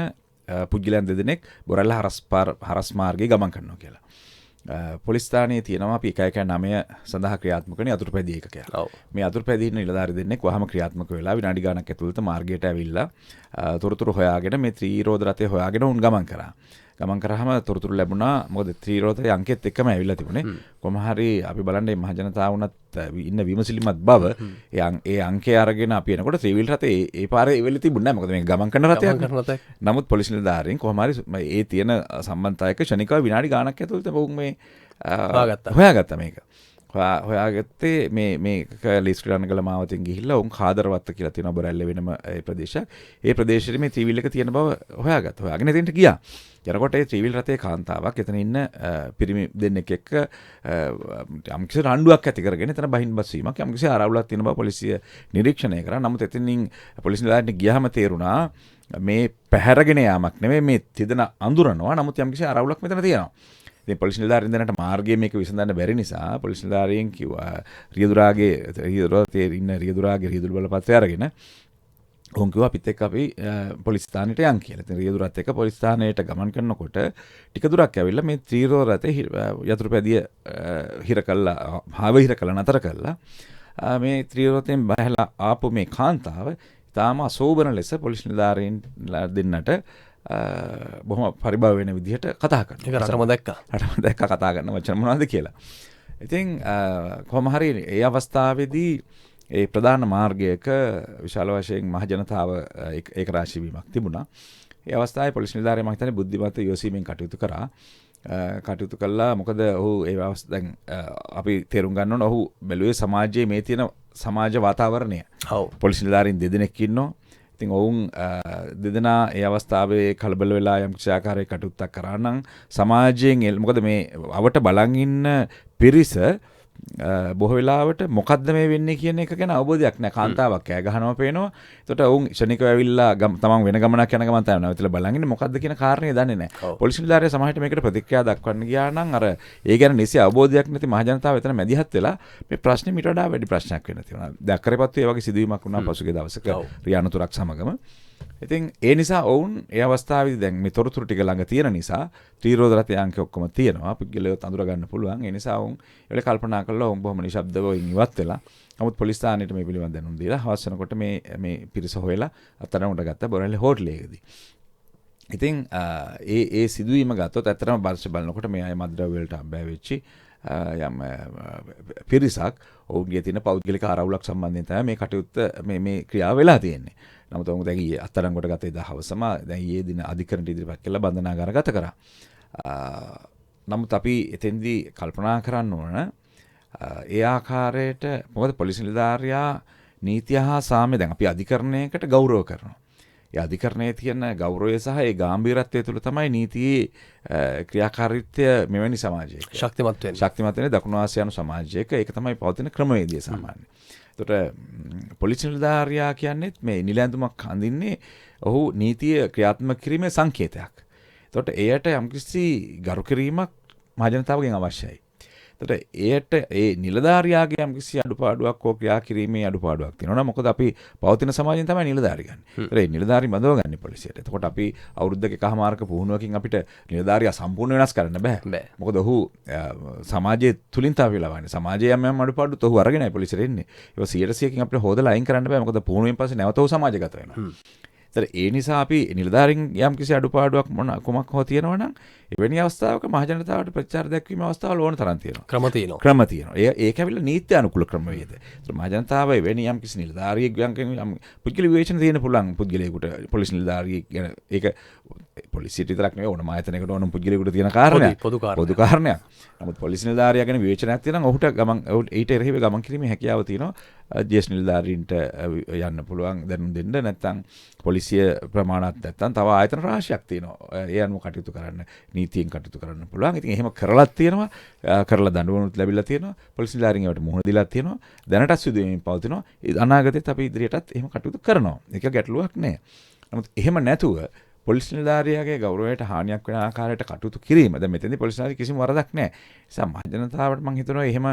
පුද්ගලයන් දෙදෙනෙක් බොරැල්ල හරස් මාර්ගයේ ගමන් කරනවා කියලා. පොලිස් ස්ථානයේ තියෙනවා අපි 119 සඳහා ක්‍රියාත්මක වෙන අතුරුපැදිය ඒකකයක්. මේ අතුරුපැදිය නිලධාරි දෙන්නෙක් වහම ක්‍රියාත්මක වෙලා විනාඩි ගාණක් ඇතුළත මාර්ගයට ඇවිල්ලා තොරතුරු හොයාගෙන මේ ත්‍රිරෝද රථය හොයාගෙන උන් ගමන් කරා. ගමන් කරාම තොරතුරු ලැබුණා. මොකද ත්‍රිරෝදයේ අංකෙත් එක්කම ඇවිල්ලා තිබුණේ. කොහොම හරි අපි බලන්නේ මහජනතාව උනත් ඉන්න විමසිලිමත් බව ඒ අංකය අරගෙන අපි එනකොට ත්‍රිවිල් රථේ ඒ පාරේ එවෙල තිබුණේ නැහැ. මොකද මේක ගමන් කරන රථයක්. නමුත් පොලිස් නිලධාරීන් කොහොම හරි ඒ තියෙන සම්බන්ධතාවයක ක්ෂණිකව විනාඩි ගාණක් ඇතුළත වුන් මේ හොයාගත්තා මේක. හොයාගත්තේ මේක ලිස්ට් රණගල මාවතෙන් ගිහිල්ලා උන් කාදරවත්ත කියලා තියෙන බොරැල්ල වෙනම ඒ ප්‍රදේශයක්. ඒ ප්‍රදේශෙදි මේ ත්‍රිවිල් එක තියෙන බව හොයාගත්තා. හොයාගෙන එතෙන්ට ගියා. යනකොට ඒ ත්‍රිවිල් රථයේ කාන්තාවක් එතන ඉන්න පිරිමි දෙන්නෙක් එක්ක යම්කිසි රණ්ඩුවක් ඇති කරගෙන එතන බහින් බස් වීමක් යම්කිසි ආරවුලක් තියෙන බව පොලිසිය නිරීක්ෂණය කරා. නමුත් එතනින් පොලිස් නිලධාරීන්ට ගියාම තේරුණා මේ පැහැරගෙන යාමක් නෙමෙයි මේ තිදෙන අඳුරනවා. නමුත් යම්කිසි ආරවුලක් මෙතන තියෙනවා. ඉතින් පොලිස් නිලධාරීන් දෙන්නට මාර්ගයේ මේක විසඳන්න බැරි නිසා පොලිස් නිලධාරීන් කිව්වා රියදුරාගේ ඉන්න රියදුරාගේ රියදුරු බලපත්‍රය අරගෙන උන් කිව්වා අපිත් එක්ක අපි පොලිස් ස්ථානෙට යන් කියලා. ඉතින් රියදුරත් එක්ක පොලිස් ස්ථානයට ගමන් කරනකොට ටික දුරක් ඇවිල්ලා මේ ත්‍රිරෝද රථේ යතුරුපැදිය හිර කළා නතර කළා. මේ ත්‍රිරෝදයෙන් බහලා ආපු මේ කාන්තාව තාම අසෝබන ලෙස පොලිස් නිලධාරීන් දෙන්නට බොහොම පරිභව වෙන විදිහට කතා කරනවා. ඒක රටම දැක්කා කතා කරන වචන මොනවද කියලා. ඉතින් කොහොම හරි ඒ අවස්ථාවේදී ඒ ප්‍රධාන මාර්ගයක විශාල වශයෙන් මහජනතාව ඒක රාශී වීමක් තිබුණා. ඒ අවස්ථාවේ පොලිස් නිලධාරියා මම හිතන්නේ බුද්ධිමත් යොසීමෙන් කටයුතු කරා. කටයුතු කළා. මොකද ඔහු ඒ දැන් අපි තේරුම් ගන්න ඕන ඔහු බැලුවේ සමාජයේ මේ තියෙන සමාජ වාතාවරණය. ඔව්. පොලිස් නිලධාරීන් දෙදෙනෙක් ඉන්නවා. ඉතින් ඔවුන් දෙදෙනා ඒ අවස්ථාවේ කලබල වෙලා යම් කිසි ආකාරයක කටයුත්තක් කරා නම් සමාජයෙන් මොකද මේ අවට බලන් ඉන්න පිරිස බොහෝ වෙලාවට මොකද්ද මේ වෙන්නේ කියන එක ගැන අවබෝධයක් නැහැ. කාන්තාවක් කෑ ගහනවා පේනවා. එතකොට ඔවුන් ක්ෂණිකව ඇවිල්ලා තමන් වෙන ගමනක් යන ගමන් තමයි නැවතලා බලන් ඉන්නේ මොකද්ද කියන කාරණේ දන්නේ නැහැ. පොලිස් නිලධාරියා සමහරට මේකට ප්‍රතික්‍රියා දක්වන්න ගියා නම් අර ඒ ගැන නිසි අවබෝධයක් නැති මහජනතාව එතන මැදිහත් වෙලා මේ ප්‍රශ්නේ මීට වඩා වැඩි ප්‍රශ්නයක් වෙන්න තියෙනවා. දැන් අකරපත්තු ඒ වගේ සිදුවීමක් වුණා පසුගිය දවසක රියානතුරක් සමගම. ඉතින් ඒ නිසා ඔවුන් ඒ අවස්ථාවේදී දැන් මේ තොරතුරු ටික ළඟ තියෙන නිසා ත්‍රිරෝද රථයේ අංක ඔක්කොම තියෙනවා. පුද්ගලයෝ අඳුර ගන්න පුළුවන්. ඒ නිසා ඔවුන් ඒවල කල්පනා කළා ඔවුන් බොහොම නිශ්ශබ්දව ඉවත් වෙලා. නමුත් පොලිස් ස්ථානයට මේ පිළිබඳව දැනුම් දීලා හවස වෙනකොට මේ පිරිස හොයලා අත්අඩංගුවට ගත්ත බොරැල්ල හෝටලයකදී. ඉතින් ඒ සිදුවීම ගත්තොත් ඇත්තටම බර්ෂ බලනකොට මේ අය මද්ද්‍රව්‍ය වලට අබ්බෑ වෙච්චි යම් පිරිසක් ඔවුන්ගේ තියෙන පෞද්ගලික ආරවුලක් සම්බන්ධයෙන් තමයි මේ කටයුත්ත මේ ක්‍රියාව වෙලා තියෙන්නේ. නමුත් ඔවුන් දැන් ඊයේ අත්අඩංගුවට ගත්තේ දහවසම දැන් ඊයේ දින අධිකරණයට ඉදිරිපත් කළා බන්ධනාගාරගත කරා. නමුත් අපි එතෙන්දී කල්පනා කරන්න ඕන ඒ ආකාරයට මොකද පොලිස් නිලධාරියා නීතිය හා සාමය දැන් අපි අධිකරණයකට ගෞරව කරනවා. ඒ අධිකරණයේ තියෙන ගෞරවය සහ ඒ ගැඹීරත්වය තුළ තමයි නීතියේ ක්‍රියාකාරීත්වය මෙවැනි සමාජයක ශක්තිමත් වෙන දකුණු ආසියානු සමාජයක ඒක තමයි පවතින ක්‍රමවේදය සාමාන්‍යයෙන්. එතකොට පොලිස් නිලධාරියා කියන්නේත් මේ නිල ඇඳුමක් අඳින්නේ ඔහු නීතිය ක්‍රියාත්මක කිරීමේ සංකේතයක්. එතකොට එයට යම්කිසි ගරු කිරීමක් මහජනතාවගෙන් අවශ්‍යයි. එතකොට එයට ඒ නිලධාරියාගේ යම්කිසි අඩුපාඩුවක් හෝ ක්‍රියා කිරීමේ අඩුපාඩුවක් තියෙනවා. මොකද අපි පවතින සමාජයෙන් තමයි නිලධාරි ගන්න. ඒ නිලධාරි බඳව ගන්න පොලිසියට. එතකොට අපි අවුරුද්දක එකමාරක පුහුණුවකින් අපිට නිලධාරියා සම්පූර්ණ වෙනස් කරන්න බෑ. මොකද ඔහු සමාජයේ තුලින් තාව වෙලාවන්නේ. සමාජයේ යම් අඩුපාඩුත් ඔහු අරගෙනයි පොලිසියට එන්නේ. ඒක 100%කින් අපිට හොදලා අයින් කරන්න බෑ. මොකද පුහුණුවෙන් පස්සේ නැවත ඔහු සමාජගත වෙනවා. ඒ නිසා අපි නිලධාරීන් යම් කිසි අඩුපාඩුවක් කුමක් හෝ තියෙනවා නම් එවැනි අවස්ථාවක මහජනතාවට ප්‍රචාර දැක්වීම අවස්ථාවල ඕන තරම් තියෙනවා. ක්‍රම තියෙනවා. ඒක ඇවිල්ලා නීති අනුකූල ක්‍රමවේද. ඒත් මහජනතාව එවැනි යම් කිසි නිලධාරියෙක් යම් පුද්ගල විවේචන තියෙන පුළුවන් පුද්ගලයෙකුට පොලිස් නිලධාරියෙක් ගැන ඒක පොලිසියට විතරක් නෙවෙයි ඕනම ආයතනයකට ඕනම පුද්ගලයෙකුට තියෙන කාරණයක්. පොදු කාරණයක්. නමුත් පොලිස් නිලධාරියා ගැන විවේචනයක් තියෙනවා නම් ඔහුට ඊට එරෙහිව ගමන් කිරීමේ හැකියාව තියෙනවා. ජේෂ්ඨ නිලධාරීන්ට යන්න පුළුවන් දැනුම් දෙන්න නැත්නම් පොලිසිය ප්‍රමාණවත් නැත්නම් තව ආයතන රාශියක් තියෙනවා. ඒ අනුව කටයුතු කරන්න නීතියෙන් කටයුතු කරන්න පුළුවන්. ඉතින් එහෙම කරලත් තියෙනවා. කරලා දඬුවමුත් ලැබිලා තියෙනවා. පොලිස් නිලධාරීන් ඒවට මුහුණ දීලා තියෙනවා. දැනටත් සිදුවීම් පවතිනවා. අනාගතයේත් අපි ඉදිරියටත් එහෙම කටයුතු කරනවා. ඒක ගැටලුවක් නෑ. නමුත් එහෙම නැතුව පොලිස් නිලධාරියාගේ ගෞරවයට හානියක් වෙන ආකාරයට කටයුතු කිරීම. දැන් මෙතනදී පොලිස් නිලධාරිය කිසිම වරදක් නැහැ. ඒ නිසා මහජනතාවට මම හිතනවා එහෙම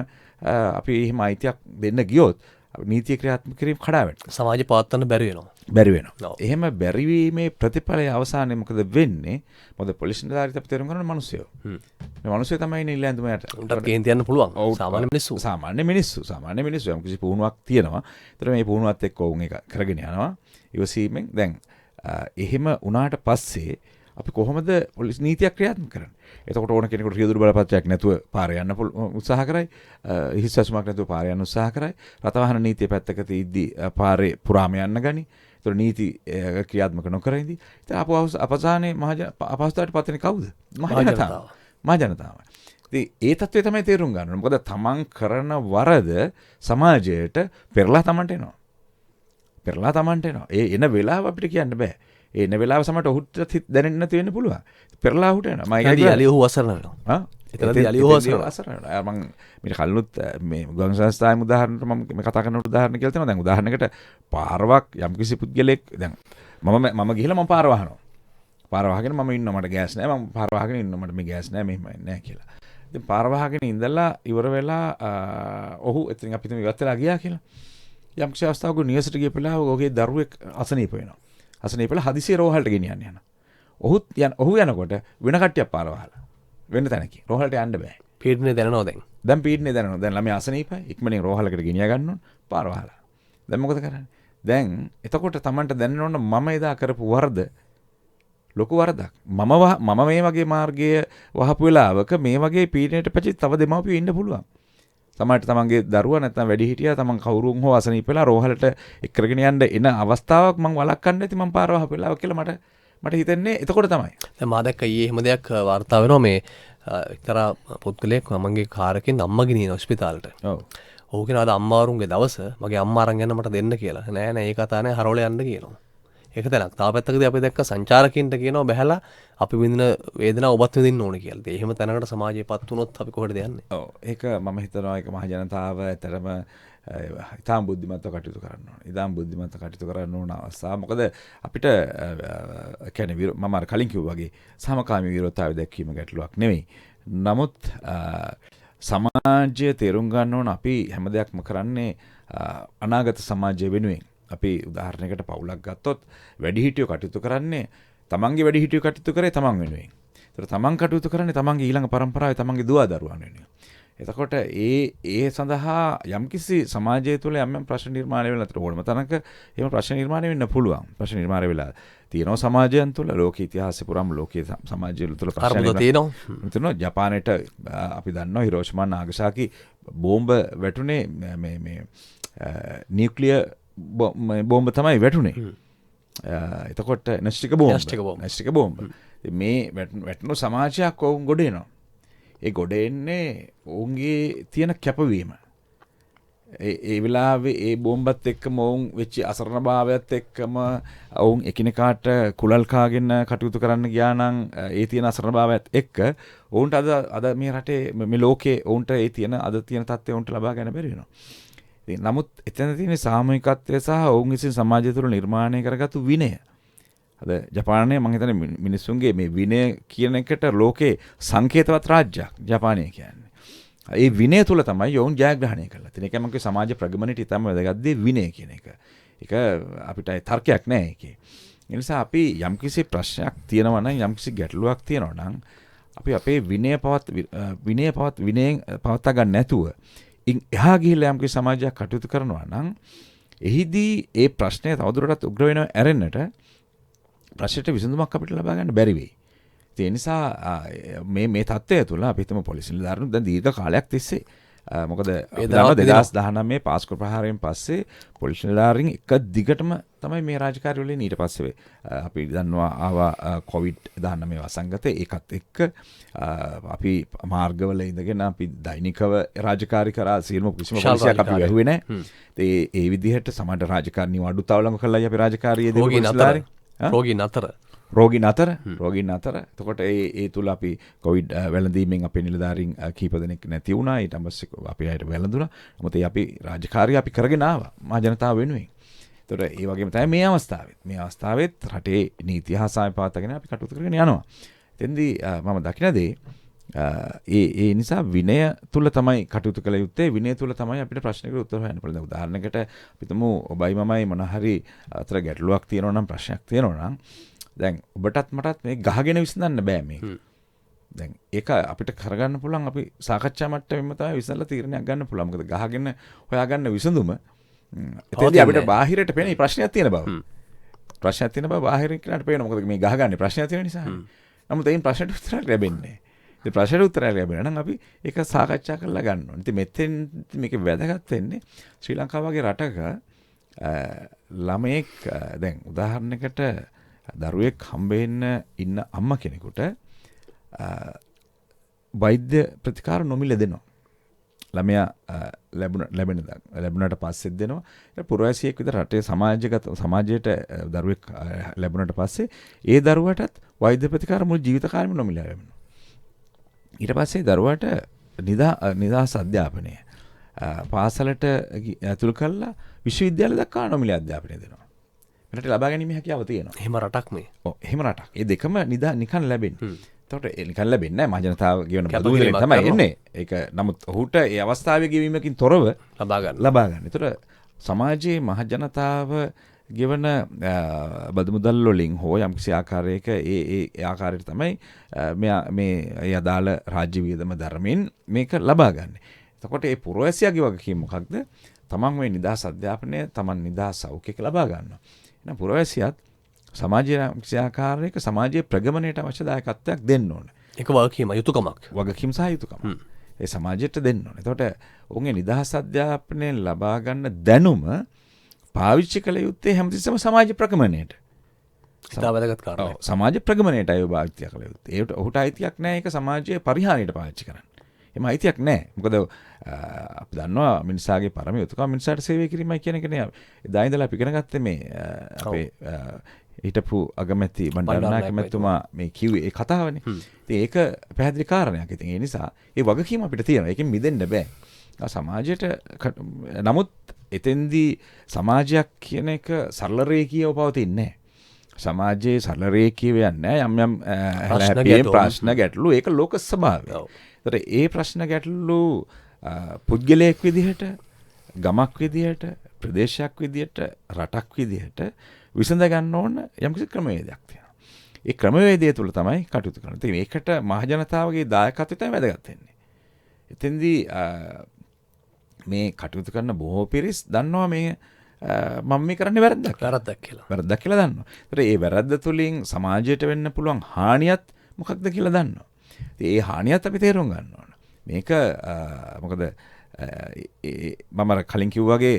අපි එහෙම අයිතියක් දෙන්න ගියොත් නීතිය ක්‍රියාත්මක කිරීම කඩාවැටෙනවා. සමාජය පවත්වන්න බැරි වෙනවා. බැරි වෙනවා. ඔව්. එහෙම බැරිවීමේ ප්‍රතිඵලය අවසානයේ මොකද වෙන්නේ? මොකද පොලිස් නිලධාරීත් අපි තේරුම් ගන්න මිනිස්සුયો. මේ මිනිස්සු තමයි නිල ඇඳුම යට. උන්ට කේන්ති යන්න පුළුවන්. ඔව්. සාමාන්‍ය මිනිස්සු. සාමාන්‍ය මිනිස්සු යම් කිසි පුහුණුවක් තියෙනවා. ඒතර මේ පුහුණුවත් එක්ක වුන් එක කරගෙන යනවා. ඉවසීමෙන් දැන් එහෙම වුණාට පස්සේ අපි කොහොමද පොලිස් නීතියක් ක්‍රියාත්මක කරන්නේ? එතකොට ඕන කෙනෙකුට රියදුරු බලපත්‍රයක් නැතුව පාරේ යන්න උත්සාහ කරයි. හිස් ඇසුමක් නැතුව පාරේ යන්න උත්සාහ කරයි. රථවාහන නීතිය පැත්තක තියද්දී පාරේ පුරාම යන්න ගනි. ඒතකොට නීති ක්‍රියාත්මක නොකර ඉඳි. ඉතින් අපසානේ අපහසුතාවට පත් වෙන්නේ කවුද? මහජනතාව. මහජනතාව. ඉතින් ඒ තත්ත්වය තමයි තේරුම් ගන්න ඕනේ. මොකද තමන් කරන වරද සමාජයට පෙරලා තමන්ට එනවා. ඒ එන වෙලාව අපිට කියන්න බෑ. ඒ එන වෙලාව සමහරට ඔහුට දැනෙන්නේ නැති වෙන්න පුළුවන්. පෙරලා ඔහුට එනවා. මම එතනදී අලිය ඔහු අසරණ වෙනවා. එතනදී අලිය ඔහු අසරණ වෙනවා. මම මේ කලිනුත් මේ ගුවන් සංස්ථාවේ උදාහරණයක් මම කතා කරන උදාහරණ කියලා තියෙනවා. දැන් උදාහරණයකට පාරවක් යම්කිසි පුද්ගලෙක් දැන් මම ගිහිල්ලා මම පාර වහනවා. පාර වහගෙන මම ඉන්නවා මට ගෑස් නැහැ. මම පාර වහගෙන ඉන්නවා මට මේ ගෑස් නැහැ මෙහෙම නැහැ කියලා. ඉතින් පාර වහගෙන ඉඳලා ඉවර වෙලා ඔහු එතනින් අපි ඉවත් වෙලා ගියා කියලා. යම්කිසි අවස්ථාවක නිවසට ගිය වෙලාව ඔහුගේ දරුවෙක් අසනීප වෙනවා. අසනීප වෙලා හදිසියෙ රෝහලට ගෙනියන්න යනවා. ඔහු යනකොට වෙන කට්ටියක් පාර වහලා. වෙන තැනකින්. රෝහලට යන්න බෑ. පීඩනය දැනනවා දැන්. දැන් පීඩනය දැනනවා. දැන් ළමයා අසනීපයි. ඉක්මනින් රෝහලකට ගෙනිය ගන්න ඕන. පාර වහලා. දැන් මොකද කරන්නේ? දැන් එතකොට Tamanට දැනෙන්න ඕන මම එදා කරපු වරද ලොකු වරදක්. මම මේ වගේ මාර්ගය වහපු වෙලාවක මේ වගේ පීඩනයට පැචි තව දෙමව්පියෝ ඉන්න පුළුවන්. සමහරට තමන්ගේ දරුවා නැත්නම් වැඩිහිටියා තමන් කවුරුන් හෝ අසනීප වෙලා රෝහලට එක්කරගෙන යන්න එන අවස්ථාවක් මම වළක්වන්න නැති මම පාර වහපු වෙලාව කියලා මට හිතෙන්නේ එතකොට තමයි. දැන් මා දැක්ක ඊයේ එහෙම දෙයක් වාර්තා වෙනවා මේ එක්තරා පුද්ගලයෙක් මමගේ කාරකින් අම්මා ගෙනියන හොස්පිටාලට. ඔව්. ඔහු කියනවා අද අම්මාවරුන්ගේ දවස මගේ අම්මා අරන් යන්න මට දෙන්න කියලා. නෑ නෑ ඒ කතා නෑ හරවල යන්න කියනවා. ඒක තැනක්. තාම පැත්තකදී අපි දැක්ක සංචාරකින්ට කියනවා බැහැලා අපි විඳින වේදනාව ඔබත් විඳින්න ඕනේ කියලා. ඒ එහෙම තැනකට සමාජයපත් වුණොත් අපි කොහෙටද යන්නේ? ඔව්. ඒක මම හිතනවා ඒක මහ ජනතාව ඇතරම ඉතාම බුද්ධිමත්ව කටයුතු කරන්න ඕනේ. ඉතාම බුද්ධිමත්ව කටයුතු කරන්න ඕන අවස්ථාව. මොකද අපිට කියන්නේ මම අර කලින් කිව්වා වගේ සමකාමී විරෝධතාවය දැක්වීම ගැටලුවක් නෙවෙයි. නමුත් සමාජය තේරුම් ගන්න ඕන අපි හැම දෙයක්ම කරන්නේ අනාගත සමාජය වෙනුවෙන්. අපි උදාහරණයකට පවුලක් ගත්තොත් වැඩිහිටියෝ කටයුතු කරන්නේ තමන්ගේ වැඩිහිටියෝ කටයුතු කරේ තමන් වෙනුවෙන්. ඒතර තමන් කටයුතු කරන්නේ තමන්ගේ ඊළඟ පරම්පරාවේ තමන්ගේ දුව දරුවන් වෙනුවෙන්. එතකොට ඒ සඳහා යම්කිසි සමාජය තුළ යම් ප්‍රශ්න නිර්මාණය වෙන අතර ඕනම තැනක එහෙම ප්‍රශ්න නිර්මාණය වෙන්න පුළුවන්. ප්‍රශ්න නිර්මාණය වෙලා තියෙනවා සමාජයන් තුළ ලෝක ඉතිහාසය පුරාම ලෝකීය සමාජය තුළ ප්‍රශ්න තියෙනවා. ජපානයට අපි දන්නවා හිරෝෂිමා නාගසාකි බෝම්බ වැටුනේ මේ නියුක්ලියර් බෝම්බ තමයි වැටුනේ. එතකොට නැස්ටික බෝම්බ. මේ වැටුණු සමාජයක් ඔවුන් ගොඩ එනවා. ඒ ගොඩ එන්නේ ඔවුන්ගේ තියෙන කැපවීම. ඒ වෙලාවේ ඒ බෝම්බත් එක්කම ඔවුන් වෙච්ච අසරණභාවයත් එක්කම ඔවුන් එකිනෙකාට කුලල් කාගෙන කටයුතු කරන්න ගියා නම් ඒ තියෙන අසරණභාවයත් එක්ක ඔවුන්ට අද මේ රටේ මේ ලෝකේ ඔවුන්ට ඒ තියෙන අද තියෙන තත්ත්වය ඔවුන්ට ලබා ගන්න බැරි වෙනවා. නමුත් එතන තියෙන සාමූහිකත්වය සහ ඔවුන් විසින් සමාජය තුළ නිර්මාණය කරගත්තු විනය. අද ජපානයේ මම හිතන්නේ මිනිස්සුන්ගේ මේ විනය කියන එකට ලෝකේ සංකේතවත් රාජ්‍යයක් ජපානය කියන්නේ. ඒ විනය තුළ තමයි ඔවුන් ජයග්‍රහණය කරලා තියෙන්නේ. ඒකම කිව්වේ සමාජ ප්‍රගමනයට තමයි වැදගත් දේ විනය කියන එක. ඒක අපිට තර්කයක් නැහැ ඒකේ. ඒ නිසා අපි යම්කිසි ප්‍රශ්නයක් තියෙනවා නම් යම්කිසි ගැටලුවක් තියෙනවා නම් අපි අපේ විනයෙන් පවත්වා ගන්න නැතුව එහා ගිහිල්ලා යම්කිසි සමාජයක් කටයුතු කරනවා නම් එහිදී ඒ ප්‍රශ්නය තවදුරටත් උග්‍ර වෙනව ඇරෙන්නට ප්‍රශ්නයට විසඳුමක් අපිට ලබා ගන්න බැරි වෙයි. ඒ නිසා මේ තත්ත්වය තුළ අපි හිතමු පොලිස් නිලධාරීන් දැන් දීර්ඝ කාලයක් තිස්සේ මොකද 2019 පාස්කු ප්‍රහාරයෙන් පස්සේ පොලිස් නිලධාරීන් එක දිගටම තමයි මේ රාජකාරී වලින් ඊට පස්සේ අපි දන්නවා ආවා COVID-19 වසංගතය ඒකත් එක්ක අපි මාර්ගවල ඉඳගෙන අපි දෛනිකව රාජකාරී කරා සියලුම කිසිම පොලිසියක් අපි වැහුවේ නැහැ. ඒ විදිහට සමහර රාජකාරී වඩු තවලඟ කළායි අපි රාජකාරියේ දෙවියන් රෝගීන් අතර එතකොට ඒ තුල අපි කොවිඩ් වැළඳීමෙන් අපේ නිලධාරීන් කීප දෙනෙක් නැති වුණා. ඊට පස්සේ අපි අයට වැළඳුණා. මොකද අපි රාජකාරිය අපි කරගෙන ආවා මහ ජනතාව වෙනුවෙන්. එතකොට ඒ වගේම තමයි මේ අවස්ථාවෙත් රටේ නීති හා සාමය පවත්වාගෙන අපි කටයුතු කරගෙන යනවා. එතෙන්දී මම දකින දේ ඒ නිසා විනය තුල තමයි කටයුතු කළ යුත්තේ. විනය තුල තමයි අපිට ප්‍රශ්නයකට උත්තර හොයන්න පුළුවන්. උදාහරණයකට අපි තුමු ඔබයි මමයි මොන හරි අතර ගැටලුවක් තියෙනවා නම් ප්‍රශ්නයක් තියෙනවා නම් දැන් ඔබටත් මටත් මේ ගහගෙන විසඳන්න බෑ මේක. දැන් ඒක අපිට කරගන්න පුළුවන් අපි සාකච්ඡා මට්ටමෙම තමයි විසඳලා තීරණයක් ගන්න පුළුවන්. මොකද ගහගෙන හොයාගන්න විසඳුම එතෙන්දී අපිට බාහිරට පේන ප්‍රශ්නයක් තියෙන බව. ප්‍රශ්නයක් තියෙන බව බාහිරින් කියලාට පේනවා. මොකද මේ ගහගන්නේ ප්‍රශ්නයක් තියෙන නිසා. නමුත් ඒන් ප්‍රශ්නට උත්තරයක් ලැබෙන්නේ. ඒ ප්‍රශ්නට උත්තරයක් ලැබෙනවා නම් අපි ඒක සාකච්ඡා කරලා ගන්න ඕනේ. ඉතින් මෙතෙන් මේකේ වැදගත් වෙන්නේ ශ්‍රී ලංකාව වගේ රටක ළමයෙක් දැන් උදාහරණයකට දරුවෙක් හම්බෙන්න ඉන්න අම්මා කෙනෙකුට වෛද්‍ය ප්‍රතිකාර නොමිලේ දෙනවා. ළමයා ලැබුණට පස්සෙත් දෙනවා. ඒ පුරවැසියෙක් විතර රටේ සමාජයට දරුවෙක් ලැබුණට පස්සේ ඒ දරුවටත් වෛද්‍ය ප්‍රතිකාර මුළු ජීවිත කාලෙම නොමිලේ ලැබෙනවා. ඊට පස්සේ දරුවට නිදහස් අධ්‍යාපනය පාසලට ඇතුළු කරලා විශ්වවිද්‍යාල දක්වා නොමිලේ අධ්‍යාපනය දෙනවා. රටේ ලබා ගැනීමේ හැකියාව තියෙනවා. එහෙම රටක් මේ. ඔව් එහෙම රටක්. ඒ දෙකම නිකන් ලැබෙන්නේ. එතකොට නිකන් ලැබෙන්නේ නැහැ. මහජනතාව ගෙවන බදු වලින් තමයි එන්නේ. ඒක නමුත් ඔහුට ඒ අවස්ථාවේ ගෙවීමකින් තොරව ලබා ගන්න. එතකොට සමාජයේ මහජනතාව ගෙවන බදු මුදල් වලින් හෝ යම්කිසි ආකාරයක ඒ ආකාරයට තමයි මේ යදාළ රාජ්‍ය වියදම ධර්මයෙන් මේක ලබා ගන්න. එතකොට මේ පුරවැසියාගේ වගකීම මොකක්ද? තමන් මේ නිදහස් අධ්‍යාපනය තමන් නිදහස් සෞඛ්‍යක ලබා ගන්නවා. එහෙනම් පුරවැසියාත් සමාජයේ යම්කිසි ආකාරයක සමාජයේ ප්‍රගමණයට අවශ්‍ය දායකත්වයක් දෙන්න ඕනේ. ඒක වගකීම යුතුයකමක්. වගකීම් සහ යුතුයකම. ඒ සමාජයට දෙන්න ඕනේ. එතකොට ඔවුන්ගේ නිදහස් අධ්‍යාපනයෙන් ලබා ගන්න දැනුම පාවිච්චි කළ යුත්තේ හැමතිස්සෙම සමාජ ප්‍රගමණයට. ඉතා වැදගත් කාරණයක්. සමාජ ප්‍රගමණයට අයව භාවිතය කළ යුත්තේ. ඒකට ඔහුට අයිතියක් නැහැ ඒක සමාජයේ පරිහානියට පාවිච්චි කරන්න. එහෙම අයිතියක් නැහැ. මොකද අපි දන්නවා මිනිසාගේ පරම යුතුයකම මිනිසාට සේවය කිරීමයි කියන එක නේ. එදා ඉඳලා අපි ඉගෙන ගත්තේ මේ අපේ හිටපු අගමැති බණ්ඩාරනායක මැතිතුමා මේ කිව්වේ ඒ කතාවනේ. ඉතින් ඒක පැහැදිලි කාරණයක්. ඉතින් ඒ නිසා ඒ වගකීම අපිට තියෙනවා. ඒකෙන් මිදෙන්න බෑ. සමාජයට නමුත් එතෙන්දී සමාජයක් කියන එක සරල රේඛීයව පවතින්නේ නැහැ. සමාජයේ සරල රේඛීයව යන්නේ යම් යම් ප්‍රශ්න ගැටලු ඒක ලෝක ස්වභාවය. ඒතර ඒ ප්‍රශ්න ගැටලු පුද්ගලයෙක් විදිහට, ගමක් විදිහට, ප්‍රදේශයක් විදිහට, රටක් විදිහට විසඳ ගන්න ඕන යම්කිසි ක්‍රමවේදයක් තියෙනවා. ඒ ක්‍රමවේදය තුළ තමයි කටයුතු කරන්නේ. ඉතින් මේකට මහජනතාවගේ දායකත්වය තමයි වැදගත් වෙන්නේ. එතෙන්දී මේ කටයුතු කරන බොහෝ පිරිස් දන්නවා මේ මම මේ කරන්නේ වැරද්දක් කියලා දන්නවා. ඒතර ඒ වැරද්ද තුළින් සමාජයට වෙන්න පුළුවන් හානියත් මොකක්ද කියලා දන්නවා. ඉතින් ඒ හානියත් අපි තේරුම් ගන්න ඕන. මේක මොකද මම කලින් කිව්වාගේ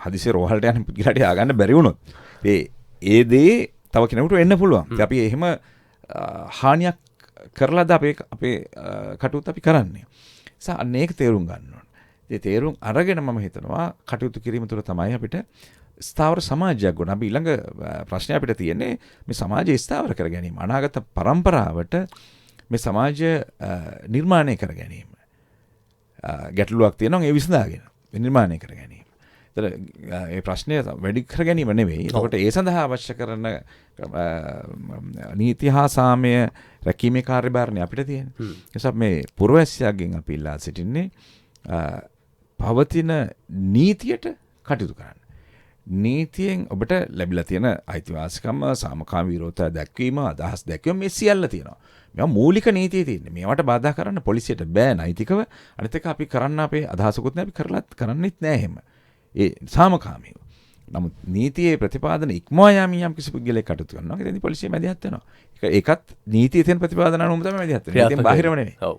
හදිසියේ රෝහලට යන පුද්ගලයාට ආගන්න බැරි වුණොත් ඒ දේ තව කෙනෙකුට වෙන්න පුළුවන්. ඉතින් අපි එහෙම හානියක් කරලාද අපේ කටයුතු අපි කරන්නේ. අන්න ඒක තේරුම් ගන්න ඕන. ඒ තේරුම් අරගෙන මම හිතනවා කටයුතු කිරීම තුළ තමයි අපිට ස්ථාවර සමාජයක් ගොඩ. අපි ඊළඟ ප්‍රශ්නය අපිට තියෙන්නේ මේ සමාජය ස්ථාවර කර ගැනීම. අනාගත පරම්පරාවට මේ සමාජය නිර්මාණය කර ගැනීම. ගැටලුවක් තියෙනවා ඒ විසඳාගෙන නිර්මාණය කර ගැනීම. ඒතර ඒ ප්‍රශ්නය වැඩි කර ගැනීම නෙවෙයි. ඒකට ඒ සඳහා අවශ්‍ය කරන නීති හා සාමය රැකීමේ කාර්යභාරණය අපිට තියෙනවා. ඒ නිසා මේ පුරවැසියාගෙන් අපි ඉල්ලා සිටින්නේ පවතින නීතියට කටයුතු කරන්න. නීතියෙන් ඔබට ලැබිලා තියෙන අයිතිවාසිකම්, සාමකාමී විරෝධතා දැක්වීම, අදහස් දැක්වීම මේ සියල්ල තියෙනවා. මේවා මූලික නීතියේ තියෙන්නේ. මේවට බාධා කරන්න පොලිසියට බෑ නෛතිකව. අනිත් එක අපි කරන්න අපේ අදහසකුත් නෑ, අපි කරන්නෙත් නෑ එහෙම. ඒ සාමකාමීව. නමුත් නීතියේ ප්‍රතිපාදන ඉක්මවා යාමින් යම් කිසි පුද්ගලයෙක් කටයුතු කරනවා. ඒකෙන්දී පොලිසිය මැදිහත් වෙනවා. ඒකත් නීතියේ තියෙන ප්‍රතිපාදන අනුවම තමයි මැදිහත් වෙන්නේ. ඒකෙන් බාහිරව නෙවෙයි. ඔව්.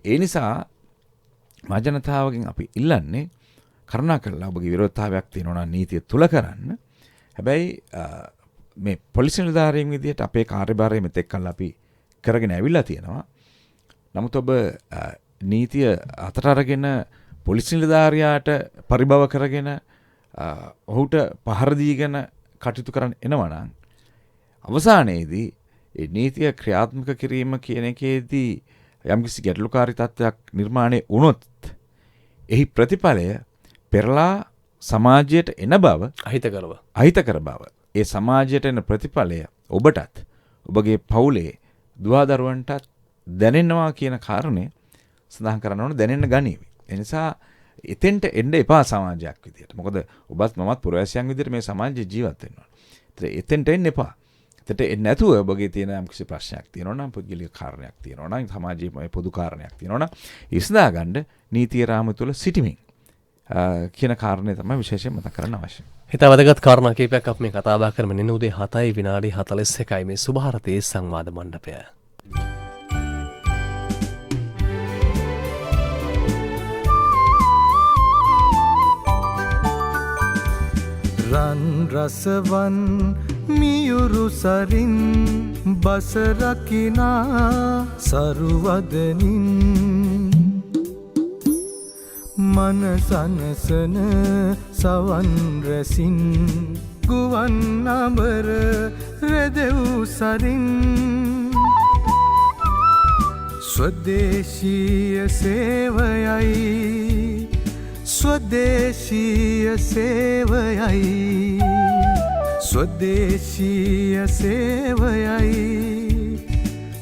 ඒ නිසා මහජනතාවගෙන් අපි ඉල්ලන්නේ කරුණාකරලා ඔබගේ විරෝධතාවයක් තියෙනවා නම් නීතිය තුල කරන්න. හැබැයි මේ පොලිසිය නිලධාරීන් විදිහට අපේ කාර්යභාරය මෙතෙක් කල් අපි කරගෙන ඇවිල්ලා තියෙනවා. නමුත් ඔබ නීතිය අතට අරගෙන පොලිසිය නිලධාරියාට පරිභව කරගෙන ඔහුට පහර දීගෙන කටයුතු කරන්න එනවා නම් අවසානයේදී ඒ නීතිය ක්‍රියාත්මක කිරීම කියන එකේදී යම්කිසි ගැටලුකාරී තත්ත්වයක් නිර්මාණය වුණොත් එහි ප්‍රතිඵලය පෙරලා සමාජයට එන බව අහිතකර බව ඒ සමාජයට එන ප්‍රතිඵලය ඔබටත් ඔබගේ පවුලේ දුවදරුවන්ටත් දැනෙනවා කියන කාරණය සඳහන් කරන්න ඕන දැනෙන්න ගනීවි. ඒ නිසා එතෙන්ට එන්න එපා සමාජයක් විදියට. මොකද ඔබත් මමත් පුරවැසියන් විදියට මේ සමාජයේ ජීවත් වෙන්න ඕන. ඒත් එතෙන්ට එන්න එපා. එතෙන්ට එන්නේ නැතුව ඔබගේ තියෙන යම් කිසි ප්‍රශ්නයක් තියෙනවා නම් පුද්ගලික කාරණයක් තියෙනවා නම් සමාජයේ පොදු කාරණයක් තියෙනවා නම් ඉස්දා ගන්න නීතිය රාමුව තුළ සිටිමින් කියන කාරණේ තමයි විශේෂයෙන් මතක් කරන්න අවශ්‍යයි. හිත වැදගත් කාරණා කීපයක් අපි මේ කතා බහ කරමින් ඉන්න උදේ 7:41 මේ සුභාරතී සංවාද මණ්ඩපය. රන් රසවන් මියුරු සරින් බසරකිනා සරුවදනින් මනසනසන සවන් රැසින් ගුවන් අඹර රැදෙව් සරින් ස්වදේශීය සේවයයි ස්වදේශීය සේවයයි ස්වදේශීය සේවයයි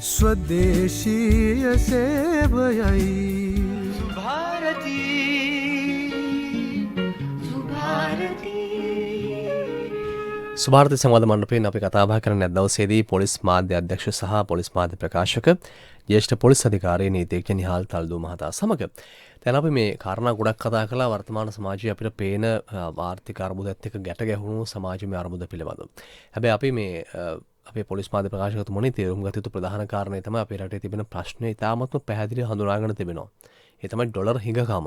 ස්වදේශීය සේවයයි සුභාරතී සංවාද මණ්ඩපයෙන් අපි කතා බහ කරන දවසේදී පොලිස් මාධ්‍ය අධ්‍යක්ෂ සහ පොලිස් මාධ්‍ය ප්‍රකාශක ජ්‍යෙෂ්ඨ පොලිස් අධිකාරී නීතිඥ නිහාල් තල්දු මහතා සමග දැන් අපි මේ කාරණා ගොඩක් කතා කළා වර්තමාන සමාජයේ අපිට පේන ආර්ථික අර්බුදات එක්ක ගැට ගැහුණු සමාජමය අර්බුද පිළිබඳව. හැබැයි අපි මේ අපේ පොලිස් මාධ්‍ය ප්‍රකාශකතුමනි තේරුම් ගත යුතු ප්‍රධාන කාරණේ තමයි අපේ රටේ තිබෙන ප්‍රශ්නේ ඉතාමත්ම පැහැදිලිව හඳුනාගෙන තිබෙනවා. ඒ තමයි ඩොලර් හිඟකම.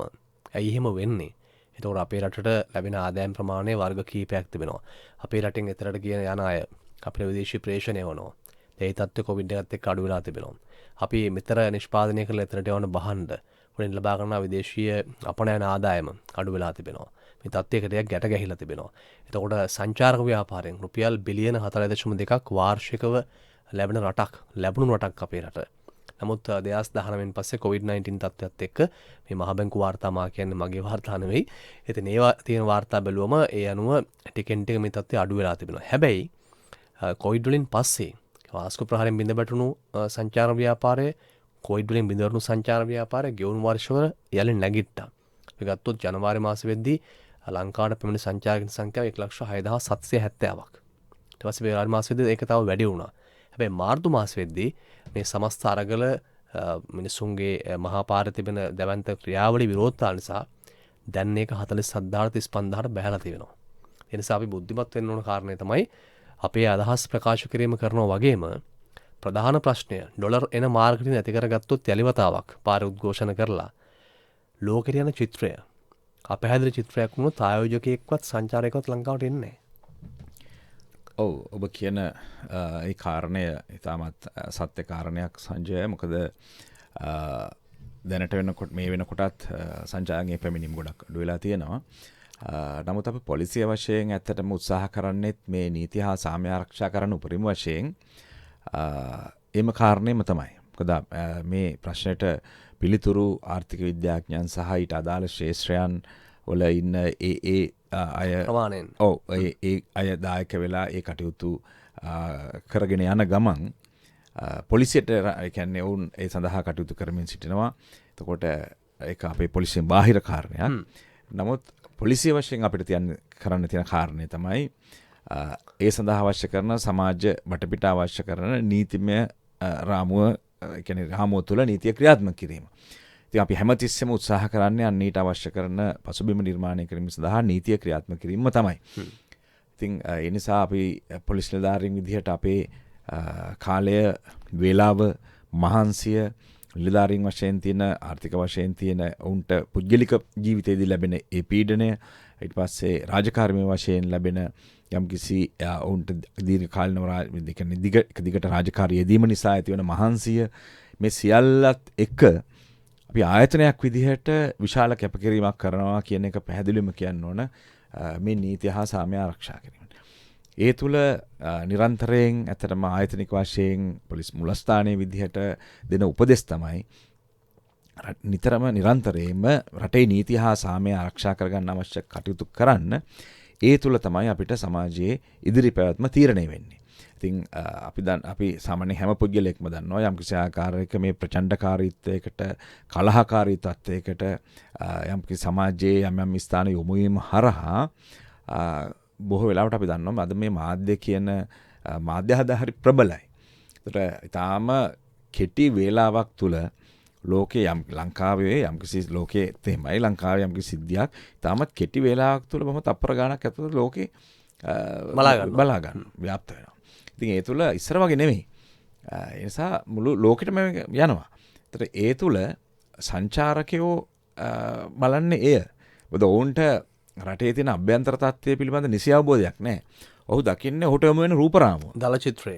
ඇයි එහෙම වෙන්නේ? එතකොට අපේ රටට ලැබෙන ආදායම් ප්‍රමාණය වර්ග කීපයක් තිබෙනවා. අපේ රටෙන් එතරට කියන යන අය අපේ විදේශී ප්‍රේෂණය වෙනවා. ඒ තත්ත්වය කොවිඩ් එකත් එක්ක අඩු වෙලා තිබෙනවා. අපි මෙතර නිෂ්පාදනය කරලා එතරට යවන බහන්ඩ වලින් ලබා ගන්න විදේශීය අපනයන ආදායම අඩු වෙලා තිබෙනවා. මේ තත්ත්වයකට ගැට ගැහිලා තිබෙනවා. එතකොට සංචාරක ව්‍යාපාරයෙන් රුපියල් බිලියන 4.2ක් වාර්ෂිකව ලැබෙන රටක් ලැබුණු රටක් අපේ රට. නමුත් 2019 පස්සේ COVID-19 තත්ත්වයත් එක්ක මේ මහ බැංකු වාර්තා මා කියන්නේ මගේ වාර්තා නෙවෙයි. ඉතින් ඒවා තියෙන වාර්තා බැලුවම ඒ අනුව ටිකෙන් ටික මේ තත්ත්වය අඩු වෙලා තිබෙනවා. හැබැයි කොවිඩ් වලින් පස්සේ වාස්කු ප්‍රහාරයෙන් බිඳ වැටුණු සංචාර ව්‍යාපාරයේ කොවිඩ් වලින් බිඳ වැටුණු සංචාර ව්‍යාපාරයේ ගෙවුණු වර්ෂවල යලින් නැගිට්ටා. අපි ගත්තොත් ජනවාරි මාස වෙද්දී ලංකාවට පැමිණි සංචාරකයන් සංඛ්‍යාව 1,06,770ක්. ඊට පස්සේ පෙබරවාරි මාස වෙද්දී ඒක තව වැඩි වුණා. හැබැයි මාර්තු මාස වෙද්දී මේ සමස්ත අරගල මිනිසුන්ගේ මහා පාරේ තිබෙන දැවැන්ත ක්‍රියාවලි විරෝධතා නිසා දැන් මේක 47,035ට බැහැලා තියෙනවා. ඒ නිසා අපි බුද්ධිමත් වෙන්න ඕන කාරණේ තමයි අපේ අදහස් ප්‍රකාශ කිරීම කරනවා වගේම ප්‍රධාන ප්‍රශ්නය ඩොලර් එන මාර්ගයෙන් ඇති කරගත්තොත් යලිවතාවක් පාර උද්ඝෝෂණ කරලා ලෝකෙට යන චිත්‍රය අපහැදිලි චිත්‍රයක් වුණොත් ආයෝජකයෙක්වත් සංචාරකයෙක්වත් ලංකාවට එන්නේ නැහැ. ඔව් ඔබ කියන ඒ කාරණය ඉතාමත් සත්‍ය කාරණයක් සංජය. මොකද දැනට වෙනකොට මේ වෙනකොටත් සංචාරකයන්ගේ පැමිණීම් ගොඩක් අඩු වෙලා තියෙනවා. නමුත් අපි පොලිසිය වශයෙන් ඇත්තටම උත්සාහ කරන්නේත් මේ නීති හා සාමය ආරක්ෂා කරන්න උපරිම වශයෙන් එම කාරණේම තමයි. මොකද මේ ප්‍රශ්නෙට පිළිතුරු ආර්ථික විද්‍යාඥයන් සහ ඊට අදාළ ශ්‍රේෂ්ඨයන් වල ඉන්න ඒ අය ප්‍රමාණයෙන් ඒ අය දායක වෙලා ඒ කටයුතු කරගෙන යන ගමන් පොලිසියට කියන්නේ ඔවුන් ඒ සඳහා කටයුතු කරමින් සිටිනවා. එතකොට ඒක අපේ පොලිසියෙන් බාහිර කාරණයක්. නමුත් පොලිසිය වශයෙන් අපිට කරන්න තියෙන කාරණය තමයි ඒ සඳහා අවශ්‍ය කරන සමාජ වටපිට අවශ්‍ය කරන නීතිමය රාමුව කියන්නේ රාමුව තුළ නීතිය ක්‍රියාත්මක කිරීම. ඉතින් අපි හැමතිස්සෙම උත්සාහ කරන්නේ අන්නීට අවශ්‍ය කරන පසුබිම නිර්මාණය කිරීම සඳහා නීතිය ක්‍රියාත්මක කිරීම තමයි. ඉතින් ඒ නිසා අපි පොලිස් නිලධාරීන් විදිහට අපේ කාලය වේලාව මහන්සිය නිලධාරීන් වශයෙන් තියෙන ආර්ථික වශයෙන් තියෙන ඔවුන්ට පුද්ගලික ජීවිතයේදී ලැබෙන ඒ පීඩනය ඊට පස්සේ රාජකාරීමය වශයෙන් ලැබෙන යම්කිසි ඔවුන්ට දීර්ඝකාලීනව දිගට රාජකාරිය යෙදීම නිසා ඇතිවන මහන්සිය මේ සියල්ලත් එක්ක අපි ආයතනයක් විදිහට විශාල කැපකිරීමක් කරනවා කියන එක පැහැදිලිවම කියන්න ඕන මේ නීතිය හා සාමය ආරක්ෂා කිරීම. ඒ තුළ නිරන්තරයෙන් ඇත්තටම ආයතනික වශයෙන් පොලිස් මුලස්ථානයේ විදිහට දෙන උපදෙස් තමයි නිතරම නිරන්තරයෙන්ම රටේ නීතිය හා සාමය ආරක්ෂා කරගන්න අවශ්‍ය කටයුතු කරන්න. ඒ තුළ තමයි අපිට සමාජයේ ඉදිරි පැවැත්ම තීරණය වෙන්නේ. ඉතින් අපි සාමාන්‍ය හැම පුද්ගලයෙක්ම දන්නවා යම් කිසි ආකාරයක මේ ප්‍රචණ්ඩකාරීත්වයකට කලහකාරී තත්ත්වයකට යම් කිසි සමාජයේ යම් ස්ථාන යොමු වීම හරහා බොහෝ වෙලාවට අපි දන්නවා අද මේ මාධ්‍ය කියන මාධ්‍ය හරි ප්‍රබලයි. ඒකට ඊටාම කෙටි වේලාවක් තුල ලෝකේ ලංකාවේ යම්කිසි ලෝකයේ තේමයි ලංකාවේ යම්කිසි සිද්ධියක් තාමත් කෙටි වේලාවක් තුළ බොහොම තප්පර ගාණක් ඇතුළත ලෝකේ බලා ගන්න ව්‍යාප්ත වෙනවා. ඉතින් ඒ තුළ ඉස්සර වගේ නෙමෙයි. ඒ නිසා මුළු ලෝකෙටම යනවා. ඒතර ඒ තුළ සංචාරකයෝ බලන්නේ එය. මොකද ඔවුන්ට රටේ තියෙන අභ්‍යන්තර තත්ත්වය පිළිබඳ නිසි අවබෝධයක් නැහැ. ඔහු දකින්නේ ඔහුට යොමු වෙන රූපරාමුව.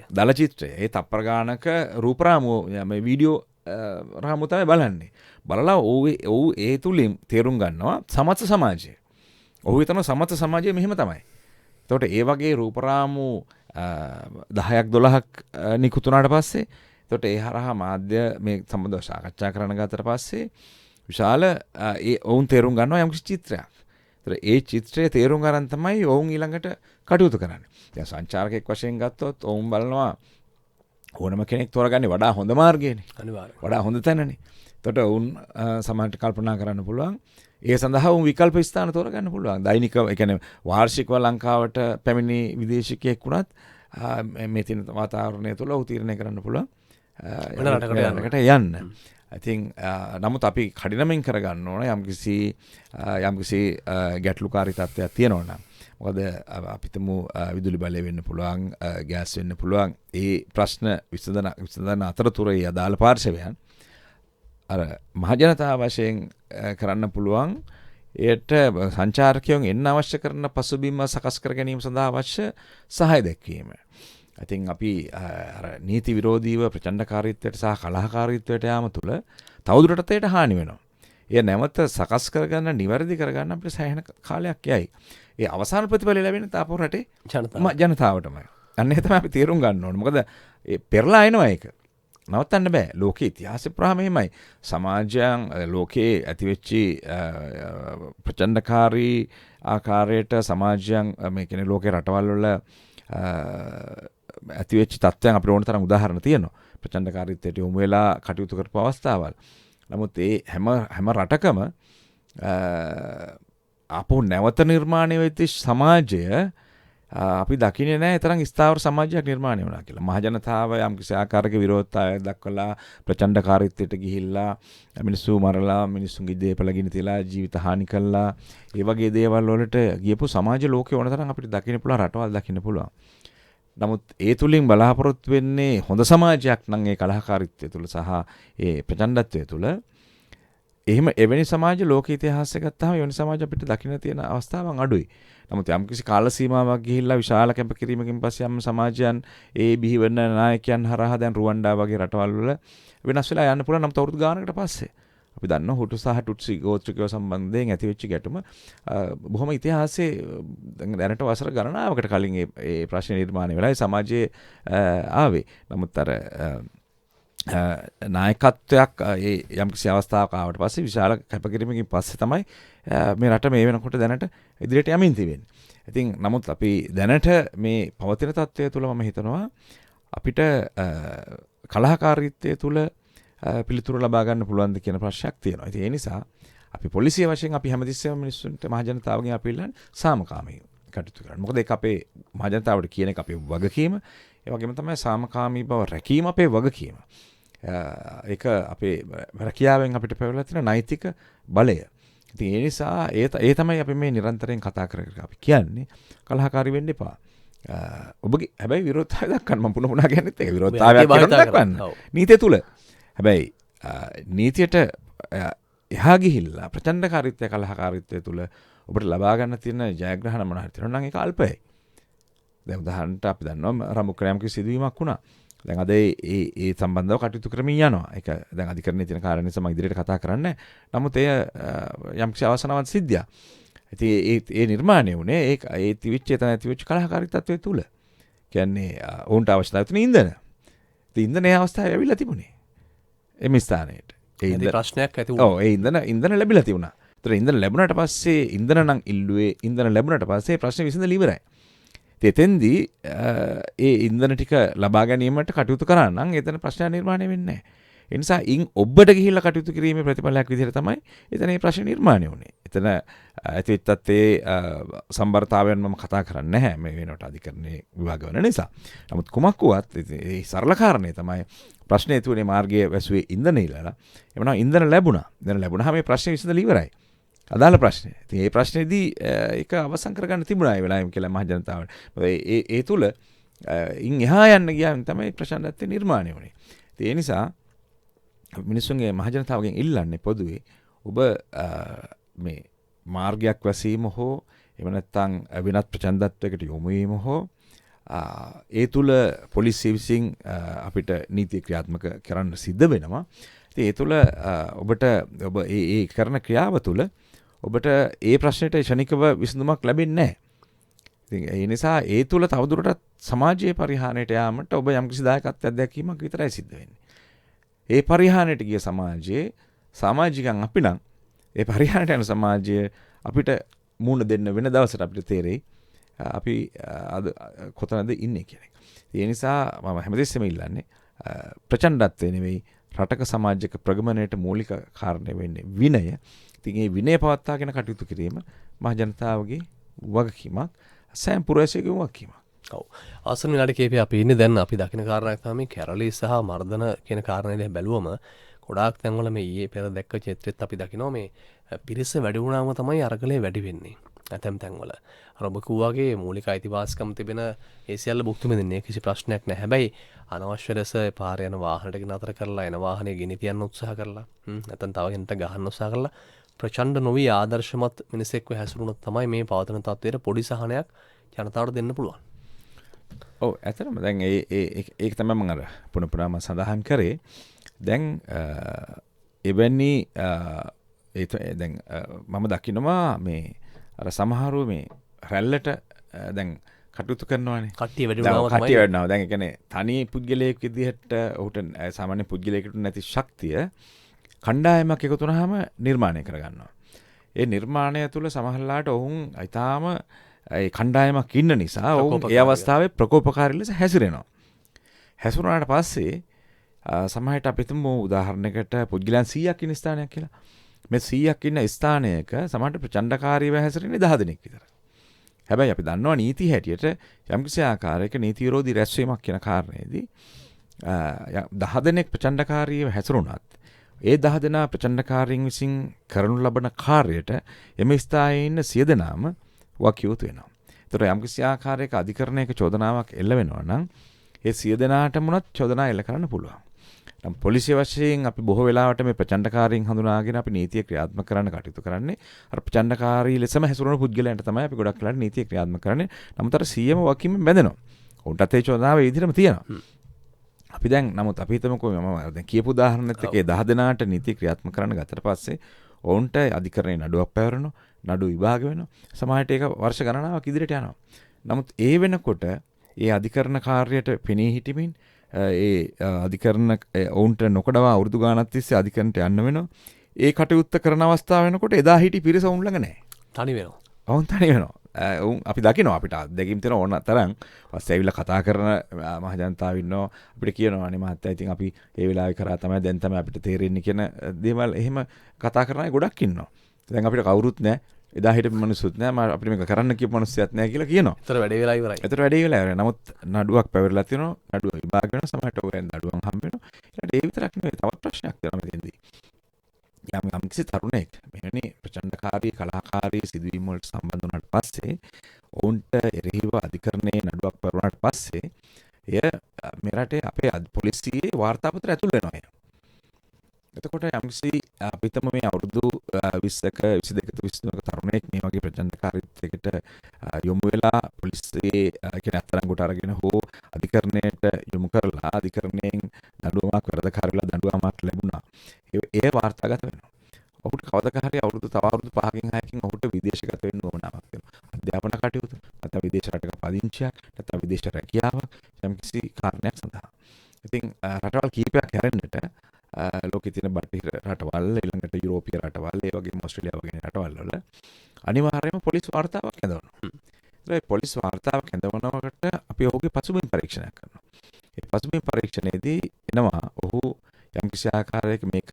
දල චිත්‍රය. ඒ තප්පර ගාණක රූපරාමුව මේ වීඩියෝ රාමුව තමයි බලන්නේ. බලලා ඔහු ඒ තුලින් තේරුම් ගන්නවා සමස්ත සමාජය. ඔහු හිතන සමස්ත සමාජය මෙහෙම තමයි. එතකොට ඒ වගේ රූපරාමු 10ක් 12ක් නිකුත් වුණාට පස්සේ එතකොට ඒ හරහා මාධ්‍ය මේ සම්බන්ධව සාකච්ඡා කරන ගාතට පස්සේ විශාල ඔවුන් තේරුම් ගන්නවා යම් කිසි චිත්‍රයක්. ඒතර ඒ චිත්‍රයේ තේරුම් ගන්න තමයි ඔවුන් ඊළඟට කටයුතු කරන්නේ. දැන් සංචාරකෙක් වශයෙන් ගත්තොත් ඔවුන් බලනවා ඕනම කෙනෙක් තෝරගන්නේ වඩා හොඳ මාර්ගයනේ. අනිවාර්යයෙන්. වඩා හොඳ තැනනේ. එතකොට ඔවුන් සමාජයට කල්පනා කරන්න පුළුවන්. ඒ සඳහා ඔවුන් විකල්ප ස්ථාන තෝරගන්න පුළුවන්. දෛනිකව ඒ කියන්නේ වාර්ෂිකව ලංකාවට පැමිණි විදේශිකයෙක් වුණත් මේ තියෙන වාතාවරණය තුළ ඔහු තීරණය කරන්න පුළුවන්. වෙන රටකට යන්න. ඉතින් නමුත් අපි කඩිනමින් කරගන්න ඕන යම්කිසි ගැටලුකාරී තත්ත්වයක් තියෙනවා නම්. මොකද අපිටම විදුලි බලය වෙන්න පුළුවන්, ගෑස් වෙන්න පුළුවන්. ඒ ප්‍රශ්න විසඳන අතරතුරේ අදාළ පාර්ශවයන් අර මහජනතාව වශයෙන් කරන්න පුළුවන් ඒට සංචාරකයන් එන්න අවශ්‍ය කරන පසුබිම සකස් කර ගැනීම සඳහා අවශ්‍ය සහාය දැක්වීම. ඉතින් අපි අර නීති විරෝධීව ප්‍රචණ්ඩකාරීත්වයට සහ කලහකාරීත්වයට යාම තුළ තවදුරටත් ඒට හානි වෙනවා. ඒ නැවත සකස් කරගන්න, නිවැරදි කරගන්න අපිට සෑහෙන කාලයක් යයි. ඒ අවසාන ප්‍රතිඵල ලැබෙන්නේ තාපෝ රටේ ජනතාවටමයි. අන්න ඒ තමයි අපි තේරුම් ගන්න ඕනේ. මොකද ඒ පෙරලා එනවා ඒක. නවත්තන්න බෑ. ලෝකේ ඉතිහාසෙ පුරාම එහෙමයි. සමාජයන් ලෝකේ ඇතිවෙච්චි ප්‍රචණ්ඩකාරී ආකාරයට සමාජයන් මේ කියන්නේ ලෝකේ රටවල් වල ඇතිවෙච්ච තත්ත්වයන් අපිට ඕන තරම් උදාහරණ තියෙනවා. ප්‍රචණ්ඩකාරීත්වයට යොමු වෙලා කටයුතු කරපු අවස්ථාවල්. නමුත් ඒ හැම රටකම ආපහු නැවත නිර්මාණය වෙච්ච සමාජය අපි දකින්නේ නැහැ තරම් ස්ථාවර සමාජයක් නිර්මාණය වුණා කියලා. මහජනතාව යම් කිසි ආකාරයක විරෝධතාවයක් දක්වලා ප්‍රචණ්ඩකාරීත්වයට ගිහිල්ලා මිනිස්සු මරලා මිනිස්සුන්ගේ දේපල ගිනි තියලා ජීවිත හානි කළා. ඒ වගේ දේවල් වලට ගියපු සමාජ ලෝකේ ඕන තරම් අපිට දකින්න පුළුවන්, රටවල් දකින්න පුළුවන්. නමුත් ඒ තුලින් බලාපොරොත්තු වෙන්නේ හොඳ සමාජයක් නම් ඒ කලහකාරීත්වය තුල සහ ඒ ප්‍රචණ්ඩත්වය තුල එහෙම එවැනි සමාජ ලෝක ඉතිහාසය ගත්තාම එවැනි සමාජ අපිට දකින්න තියෙන අවස්ථාවන් අඩුයි. නමුත් යම්කිසි කාල සීමාවක් ගිහිල්ලා විශාල කැපකිරීමකින් පස්සේ යම් සමාජයන් ඒ බිහිවෙන නායකයන් හරහා දැන් රුවන්ඩා වගේ රටවල් වල වෙනස් වෙලා යන්න පුළුවන්. නමුත් අවුරුදු ගානකට පස්සේ අපි දන්නවා හුටු සහ ටුට්සි ගෝත්‍රිකයෝ සම්බන්ධයෙන් ඇතිවෙච්ච ගැටුම බොහොම ඉතිහාසයේ දැනට වසර ගණනාවකට කලින් ඒ ප්‍රශ්න නිර්මාණය වෙලා සමාජයේ ආවේ. නමුත් අර නායකත්වයක් ඒ යම්කිසි අවස්ථාවක ආවට පස්සේ විශාල කැපකිරීමකින් පස්සේ තමයි මේ රට මේ වෙනකොට දැනට ඉදිරියට යමින් තිබෙන්නේ. ඉතින් නමුත් අපි දැනට මේ පවතින තත්ත්වය තුළ මම හිතනවා අපිට කලහකාරීත්වය තුළ පිළිතුරු ලබා ගන්න පුළුවන්ද කියන ප්‍රශ්නයක් තියෙනවා. ඉතින් ඒ නිසා අපි පොලිසිය වශයෙන් අපි හැමතිස්සෙම මිනිස්සුන්ට මහජනතාවගෙන් අපි ඉල්ලන්නේ සාමකාමීව කටයුතු කරන්න. මොකද ඒක අපේ මහජනතාවට කියන එක අපේ වගකීම. ඒ වගේම තමයි සාමකාමී බව රැකීම අපේ වගකීම. ඒක අපේ රැකියාවෙන් අපිට පැවරලා තියෙන නෛතික බලය. ඉතින් ඒ නිසා ඒ තමයි අපි මේ නිරන්තරයෙන් කතා කර අපි කියන්නේ කලහකාරී වෙන්න එපා. ඔබගේ හැබැයි විරෝධතාවය දක්වන්න මම පුන කියන්නේත් ඒක විරෝධතාවයක් දක්වන්න. නීතිය තුල. හැබැයි නීතියට එහා ගිහිල්ලා ප්‍රචණ්ඩකාරීත්වය කලහකාරීත්වය තුල ඔබට ලබා ගන්න තියෙන ජයග්‍රහණ මොනවා හරි තියෙනවා නම් ඒක අල්පයි. දැන් උදාහරණට අපි දන්නවා රමුක්‍රයම් කිසි සිදුවීමක් වුණා. දැන් අද ඒ සම්බන්ධව කටයුතු කරමින් යනවා. ඒක දැන් අධිකරණයේ තියෙන කාරණා නිසා මම ඉදිරියට කතා කරන්නේ. නමුත් එය යම්කිසි අවසනාවක් සිද්ධියක්. ඉතින් ඒ නිර්මාණය වුණේ ඒ තිවිච්ච කලහකාරී තත්ත්වය තුල. කියන්නේ ඔවුන්ට අවශ්‍යතාවය තියෙන ඉන්ධන. ඉතින් ඉන්ධනයේ අවස්ථාවේ ඇවිල්ලා තිබුණේ. එමෙ ස්ථානයේට. ඒ ඉන්ධන ප්‍රශ්නයක් ඇති වුණා. ඔව් ඒ ඉන්ධන ලැබිලා තිබුණා. ඒතර ඉන්ධන ලැබුණාට පස්සේ ඉන්ධන නම් ඉල්ලුවේ ඉන්ධන ලැබුණාට පස්සේ ප්‍රශ්නේ විසඳලා ඉවරයි. එතෙන්දී ඒ ඉන්ධන ටික ලබා ගැනීමට කටයුතු කරා නම් එතන ප්‍රශ්න නිර්මාණය වෙන්නේ නැහැ. ඒ නිසා ඉන් ඔබට ගිහිල්ලා කටයුතු කිරීමේ ප්‍රතිඵලයක් විදිහට තමයි එතන මේ ප්‍රශ්න නිර්මාණය වුනේ. එතන ඇතිවෙත්තත් ඒ සම්බරතාවයන් මම කතා කරන්නේ නැහැ මේ වෙනකොට අධිකරණයේ විභාග වෙන නිසා. නමුත් කුමක් වුවත් ඒ සරල කාරණේ තමයි ප්‍රශ්නේ තුනේ මාර්ගයේ වැසුවේ ඉන්ධන ඉල්ලලා. එවනම් ඉන්ධන ලැබුණා. ඉන්ධන ලැබුණාම මේ ප්‍රශ්නේ විසඳලා ඉවරයි. අදාළ ප්‍රශ්නේ. ඉතින් මේ ප්‍රශ්නේදී ඒක අවසන් කරගන්න තිබුණා ඒ වෙලාවෙම කියලා මහ ජනතාවට. ඒ තුල ඉන් එහා යන්න ගියාම තමයි ප්‍රශ්නත් නිර්මාණය වුනේ. ඒ නිසා මිනිස්සුන්ගේ මහ ජනතාවගෙන් ඉල්ලන්නේ පොදුවේ ඔබ මේ මාර්ගයක් වැසීම හෝ එහෙම නැත්නම් වෙනත් ප්‍රචණ්ඩත්වයකට යොමු වීම හෝ ඒ තුල පොලිසිය විසින් අපිට නීති ක්‍රියාත්මක කරන්න සිද්ධ වෙනවා. ඉතින් ඒ තුල ඔබට ඔබ ඒ කරන ක්‍රියාව තුල ඔබට ඒ ප්‍රශ්නෙට ශනිකව විසඳුමක් ලැබෙන්නේ නැහැ. ඉතින් ඒ නිසා ඒ තුල තවදුරටත් සමාජයේ පරිහානියට යාමට ඔබ යම්කිසි දායකත්වයක් දැක්වීමක් විතරයි සිද්ධ වෙන්නේ. ඒ පරිහානියට ගිය සමාජයේ සමාජිකයන් අපි නම් ඒ පරිහානියට යන සමාජයේ අපිට මුණ දෙන්න වෙන දවසට අපිට තේරෙයි අපි අද කොතනද ඉන්නේ කියන එක. ඒ නිසා මම හැමදෙස්සෙම ඉල්ලන්නේ ප්‍රචණ්ඩත්වය නෙවෙයි රටක සමාජයක ප්‍රගමනයට මූලික කාරණය වෙන්නේ විනය. ඉතින් මේ විනය පවත්වාගෙන කටයුතු කිරීම මහ ජනතාවගේ වගකීමක්, සෑම පුරවැසියෙකුගේ වගකීමක්. ඔව්. ආසන්න විනාඩි කිහිපයක් අපි ඉන්නේ දැන් අපි දකින කාරණාවක් තමයි කැරළි සහ මර්ධන කියන කාරණේ දැන් බැලුවම ගොඩාක් තැන්වල මේ ඊයේ පෙර දැක්ක චිත්‍රෙත් අපි දකිනවා මේ පිරිස වැඩි වුණාම තමයි අරගලේ වැඩි වෙන්නේ. ඇතැම් තැන්වල. අර ඔබ කිව්වාගේ මූලික අයිතිවාසිකම් තිබෙන ඒ සියල්ල භුක්ති විඳින්නේ කිසි ප්‍රශ්නයක් නැහැ. හැබැයි අනවශ්‍ය ලෙස පාරේ යන වාහනට නතර කරලා එන වාහනේ ගෙනි තියන්න උත්සාහ කරලා නැත්නම් තව කෙනෙක්ට ගහන්න උත්සාහ කරලා ප්‍රචණ්ඩ නොවි ආදර්ශමත් මිනිසෙක්ව හැසිරුණොත් තමයි මේ පවතන තත්ත්වයට පොඩි සහනයක් ජනතාවට දෙන්න පුළුවන්. ඔව් ඇත්තටම දැන් ඒක තමයි මම අර පුනපුරාම සඳහන් කරේ. දැන් එවැනි දැන් මම දකිනවා මේ අර සමහරු මේ රැල්ලට දැන් කටයුතු කරනවානේ. කට්ටිය වැඩි වුණාම තමයි කට්ටිය වැඩිනවා. දැන් ඒ කියන්නේ තනි පුද්ගලයෙක් විදිහට ඔහුට සාමාන්‍ය පුද්ගලයෙකුට නැති ශක්තිය කණ්ඩායමක් එකතු වුණාම නිර්මාණය කරගන්නවා. ඒ නිර්මාණය තුළ සමහරලාට ඔවුන් ඊටාම ඒ කණ්ඩායමක් ඉන්න නිසා ඔවුන් ඒ අවස්ථාවේ ප්‍රකෝපකාරී ලෙස හැසිරෙනවා. හැසිරුණාට පස්සේ සමහරට අපි හිතමු උදාහරණයකට පුද්ගලයන් 100ක් ඉන්න ස්ථානයක් කියලා. මේ 100ක් ඉන්න ස්ථානයක සමහරට ප්‍රචණ්ඩකාරීව හැසිරෙන්නේ 10 දෙනෙක් විතර. හැබැයි අපි දන්නවා නීති හැටියට යම්කිසි ආකාරයක නීති විරෝධී රැස්වීමක් කියන කාරණේදී 10 දෙනෙක් ප්‍රචණ්ඩකාරීව හැසිරුණත් ඒ 10 දෙනා ප්‍රචණ්ඩකාරීන් විසින් කරනු ලබන කාර්යයට එම ස්ථානයේ ඉන්න 100 දෙනාම වකියුතු වෙනවා. ඒතර යම්කිසි ආකාරයක අධිකරණයක චෝදනාවක් එල්ල වෙනවා නම් ඒ 100 දෙනාටම උනත් චෝදනා එල්ල කරන්න පුළුවන්. නම් පොලිසිය වශයෙන් අපි බොහෝ වෙලාවට මේ ප්‍රචණ්ඩකාරීන් හඳුනාගෙන අපි නීතිය ක්‍රියාත්මක කරන්න කටයුතු කරන්නේ අර ප්‍රචණ්ඩකාරී ලෙසම හැසිරෙන පුද්ගලයන්ට තමයි අපි ගොඩක් වෙලාවට නීතිය ක්‍රියාත්මක කරන්නේ. නමුත් අර 100ම වකින්ම බැඳෙනවා. උන්ටත් ඒ චෝදනාව ඒ විදිහටම තියෙනවා. අපි දැන් නමුත් අපි හිතමුකෝ මම දැන් කියපු උදාහරණෙත් එක්ක 10 දෙනාට නීතිය ක්‍රියාත්මක කරන්න ගත්තට පස්සේ ඔවුන්ට අධිකරණයේ නඩුවක් පැවරෙනවා. නඩු විභාග වෙනවා. සමහරට ඒක වර්ෂ ගණනාවක් ඉදිරියට යනවා. නමුත් ඒ වෙනකොට ඒ අධිකරණ කාර්යයට පෙනී සිටීමෙන් ඒ අධිකරණ ඔවුන්ට නොකඩවා අවුරුදු ගානක් තිස්සේ අධිකරණයට යන්න වෙනවා. ඒ කටයුත්ත කරන අවස්ථාව වෙනකොට එදා හිටි පිරිස ඔවුන් ළඟ නැහැ. තනි වෙනවා. ඔවුන් තනි වෙනවා. ඔවුන් අපි දකිනවා අපිට අත්දැකීම් තියෙන ඕන තරම් පස්සේ ඇවිල්ලා කතා කරන මහ ජනතාව ඉන්නවා. අපිට කියනවා අනේ මහත්තයා ඉතින් අපි ඒ වෙලාවේ කරා තමයි දැන් තමයි අපිට තේරෙන්නේ කියන දේවල් එහෙම කතා කරන අය ගොඩක් ඉන්නවා. දැන් අපිට කවුරුත් නැහැ. එදා හිටපු මිනිස්සුත් නැහැ. අපිට මේක කරන්න කියපු මිනිස්සුත් නැහැ කියලා කියනවා. ඒතර වැඩේ වෙලා ඉවරයි. ඒතර වැඩේ වෙලා ඉවරයි. නමුත් නඩුවක් පැවරලා තියෙනවා. නඩුව විභාග වෙනවා. සමහරට ඔයයන් නඩුවන් හම්බ වෙනවා. ඊට ඒ විතරක් නෙවෙයි තවත් ප්‍රශ්නයක් තියෙනවා මෙතෙන්දී. යම් කිසි තරුණයෙක් මෙවැනි ප්‍රචණ්ඩකාරී කලාකාරී සිදුවීම් වලට සම්බන්ධ වුණාට පස්සේ ඔවුන්ට එරෙහිව අධිකරණයේ නඩුවක් පැවරුණාට පස්සේ එය මේ රටේ අපේ පොලිසියේ වාර්තාපත්‍ර ඇතුල් වෙනවා. එතකොට යම්කිසි අපිටම මේ අවුරුදු 20ක 22ක 23ක තරුණයෙක් මේ වගේ ප්‍රචණ්ඩකාරීත්වයකට යොමු වෙලා පොලිසියේ කියන අත්අඩංගුවට අරගෙන හෝ අධිකරණයට යොමු කරලා අධිකරණයෙන් දඬුවමක් වරදකාරලා දඬුවමක් ලැබුණා. ඒ වාර්තාගත වෙනවා. ඔහුට කවදාක හරි තව අවුරුදු 5කින් 6කින් ඔහුට විදේශගත වෙන්න ඕනෑමක් තියෙනවා. අධ්‍යාපන කටයුතු, නැත්නම් විදේශ රටක පදිංචියක්, නැත්නම් විදේශ රැකියාවක් යම්කිසි කාරණයක් සඳහා. ඉතින් රටවල් කීපයක් හැරෙන්නට ලෝකෙ තියෙන බටහිර රටවල් ඊළඟට යුරෝපීය රටවල් ඒ වගේම ඕස්ට්‍රේලියාව වගේ රටවල් වල අනිවාර්යයෙන්ම පොලිස් වාර්තාවක් හදවනවා. ඒතර පොලිස් වාර්තාවක් ඇඳවනකොට අපි ඔහුගේ පසුබිම් පරීක්ෂණයක් කරනවා. ඒ පසුබිම් පරීක්ෂණයේදී එනවා ඔහු යම්කිසි ආකාරයක මේක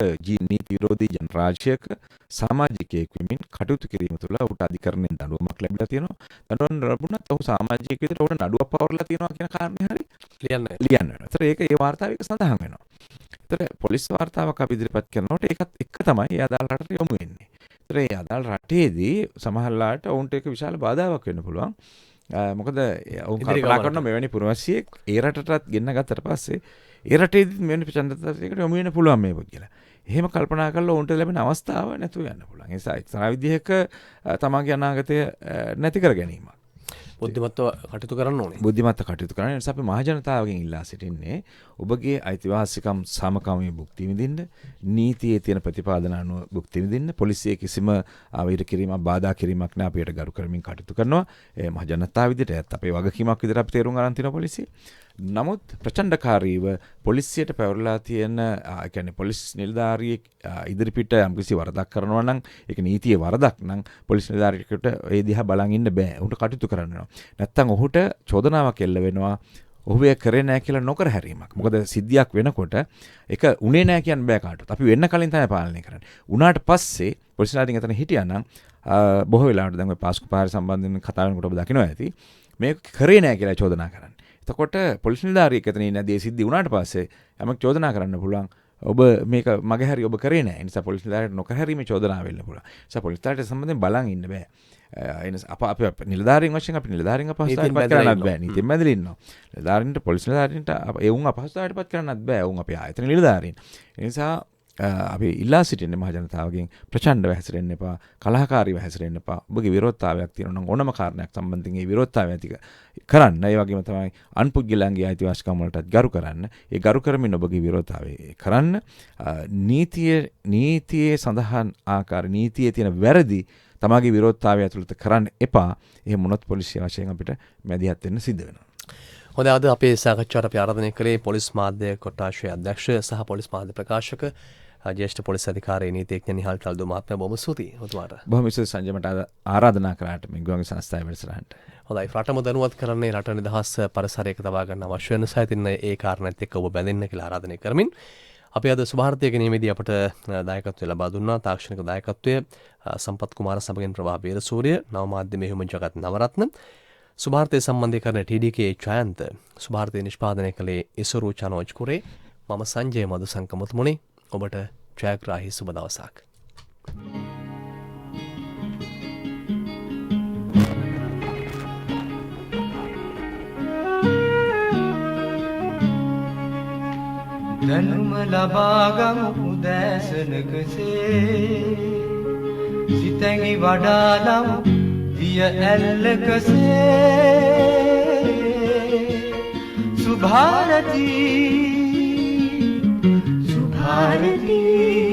නීති විරෝධී ජනරාජ්‍යයක සමාජිකයෙක් වෙමින් කටයුතු කිරීම තුළ ඔහුට අධිකරණයෙන් දඬුවමක් ලැබිලා තියෙනවා. දඬුවම් ලැබුණත් ඔහු සමාජිකයෙක් විදිහට ඔහුට නඩුවක් පවරලා තියෙනවා කියන කාරණේ හරි ලියන්න වෙනවා. ඒතර ඒක ඒ වාර්තාවේ සඳහන් වෙනවා. ඒතර පොලිස් වාර්තාවක් අපි ඉදිරිපත් කරනකොට ඒකත් එක්ක තමයි ඒ අදාළ රටට යොමු වෙන්නේ. ඒතර ඒ අදාළ රටේදී සමහරලාට ඔවුන්ට ඒක විශාල බාධාවක් වෙන්න පුළුවන්. මොකද ඔවුන් කල්පනා කරන මෙවැනි පුරවැසියෙක් ඒ රටටත් ගෙන්න ගත්තට පස්සේ ඒ රටේදීත් මෙවැනි ප්‍රචණ්ඩතාවයකට යොමු වෙන්න පුළුවන් මේ කියලා. එහෙම කල්පනා කරලා ඔවුන්ට ලැබෙන අවස්ථාව නැතුව යන්න පුළුවන්. ඒ නිසා එක්තරා විදිහක තමන්ගේ අනාගතය නැති කර ගැනීමක්. බුද්ධිමත්ව කටයුතු කරන්න ඕනේ. බුද්ධිමත්ව කටයුතු කරන්න. ඒ නිසා අපි මහජනතාවගෙන් ඉල්ලා සිටින්නේ ඔබගේ අයිතිවාසිකම් සමකාමී භුක්ති විඳින්න, නීතියේ තියෙන ප්‍රතිපාදන අනුව භුක්ති විඳින්න, පොලිසිය කිසිම අවහිර කිරීමක්, බාධා කිරීමක් නැ අපිට ගරු කරමින් කටයුතු කරනවා. ඒ මහජනතාව විදිහට අපේ වගකීමක් විදිහට අපි තේරුම් ගන්න තියෙන පොලිසිය. නමුත් ප්‍රචණ්ඩකාරීව පොලිසියට පැවරලා තියෙන කියන්නේ පොලිස් නිලධාරියෙක් ඉදිරිපිට යම්කිසි වරදක් කරනවා නම් ඒක නීතියේ වරදක් නම් පොලිස් නිලධාරියෙකුට ඒ දිහා බලන් ඉන්න බෑ. උන්ට කටයුතු කරන්න වෙනවා. නැත්තම් ඔහුට චෝදනාවක් එල්ල වෙනවා. ඔහු ඒ කරේ නැහැ කියලා නොකර හැරීමක්. මොකද සිද්ධියක් වෙනකොට ඒක උනේ නැහැ කියන්න බෑ කාටවත්. අපි වෙන්න කලින් තමයි පාලනය කරන්නේ. උනාට පස්සේ පොලිස් නිලධාරියන් එතන හිටියානම් බොහෝ වෙලාවට දැන් ඔය පාස්කු පාරේ සම්බන්ධයෙන් කතා වෙනකොට ඔබ දකිනවා ඇති. මේක කරේ නැහැ කියලා චෝදනා කරන්නේ. එතකොට පොලිස් නිලධාරියෙක් එතන ඉන්නේ නැදී සිද්ධි වුණාට පස්සේ යමක් චෝදනා කරන්න පුළුවන්. ඔබ මේක මගේ හරි ඔබ කරේ නැහැ. ඒ නිසා පොලිස් නිලධාරියට නොකර හැරීමේ චෝදනාව වෙන්න පුළුවන්. ඒ නිසා පොලිස් නිලධාරියට සම්බන්ධයෙන් බලන් ඉන්න බෑ. අප නිලධාරීන් වශයෙන් අපි නිලධාරීන් අපහසුතාවයට පත් කරන්නත් බෑ. නීතියෙන් මැදලා ඉන්නවා. නිලධාරීන්ට පොලිස් නිලධාරීන්ට ඒ උන් අපහසුතාවයට පත් කරන්නත් බෑ. උන් අපේ ආයතන නිලධාරීන්. ඒ නිසා අපි ඉල්ලා සිටින්නේ මහ ජනතාවගෙන් ප්‍රචණ්ඩව හැසිරෙන්න එපා, කලහකාරීව හැසිරෙන්න එපා. ඔබගේ විරෝධතාවයක් තියෙනවා නම් ඕනම කාරණයක් සම්බන්ධයෙන් ඒ විරෝධතාවය ඇති කරන්න. ඒ වගේම තමයි අන්පුද්ගලයන්ගේ අයිතිවාසිකම් වලටත් ගරු කරන්න. ඒ ගරු කරමින් ඔබගේ විරෝධතාවය කරන්න. නීතියේ සඳහන් ආකාර නීතියේ තියෙන වැරදි තමගේ විරෝධතාවය ඇතුළත කරන්න එපා. එහෙම වුණොත් පොලිසිය වශයෙන් අපිට මැදිහත් වෙන්න සිද්ධ වෙනවා. හොඳයි, අද අපේ සාකච්ඡාවට අපි ආරාධනය කළේ පොලිස් මාධ්‍ය කොට්ටාශයේ අධ්‍යක්ෂ සහ පොලිස් මාධ්‍ය ප්‍රකාශක ජ්‍යෙෂ්ඨ පොලිස් අධිකාරී නීතිඥ නිහාල් ටල්දු මහත්මයා. බොහොම ස්තුතියි ඔබතුමාට. බොහොම ස්තුතියි සංජය, මට ආරාධනා කළාට මේ ගුවන් සංස්ථාවේ වැඩසටහනට. හොඳයි, රටම දැනුවත් කරන්නේ රට නිදහස් පරිසරයක තබා ගන්න අවශ්‍ය වෙන සයිතින් ඒ කාරණාත් එක්ක ඔබ බැඳෙන්න කියලා ආරාධනය කරමින් අපි අද සුභාරතය ගැනීමේදී අපට දායකත්වය ලබා දුන්නා. තාක්ෂණික දායකත්වය සම්පත් කුමාර සමගින් ප්‍රභා බේරසූරිය, නව මාධ්‍ය මෙහෙයුම් ජගත් නවරත්න, සුභාරතය සම්බන්ධීකරණ TDK ජයන්ත, සුභාරතය නිෂ්පාදනය කළේ ඉසුරු චනෝජ් කුරේ. මම සංජය මදුසංක මුතුමුණි. ඔබට ජයග්‍රාහී සුබ දවසක්. දැනුම ලබාගමු උදෑසනකසේ, සිතැඟි වඩාලමු දිය ඇල්ලකසේ. සුභාරතී සුභාරතී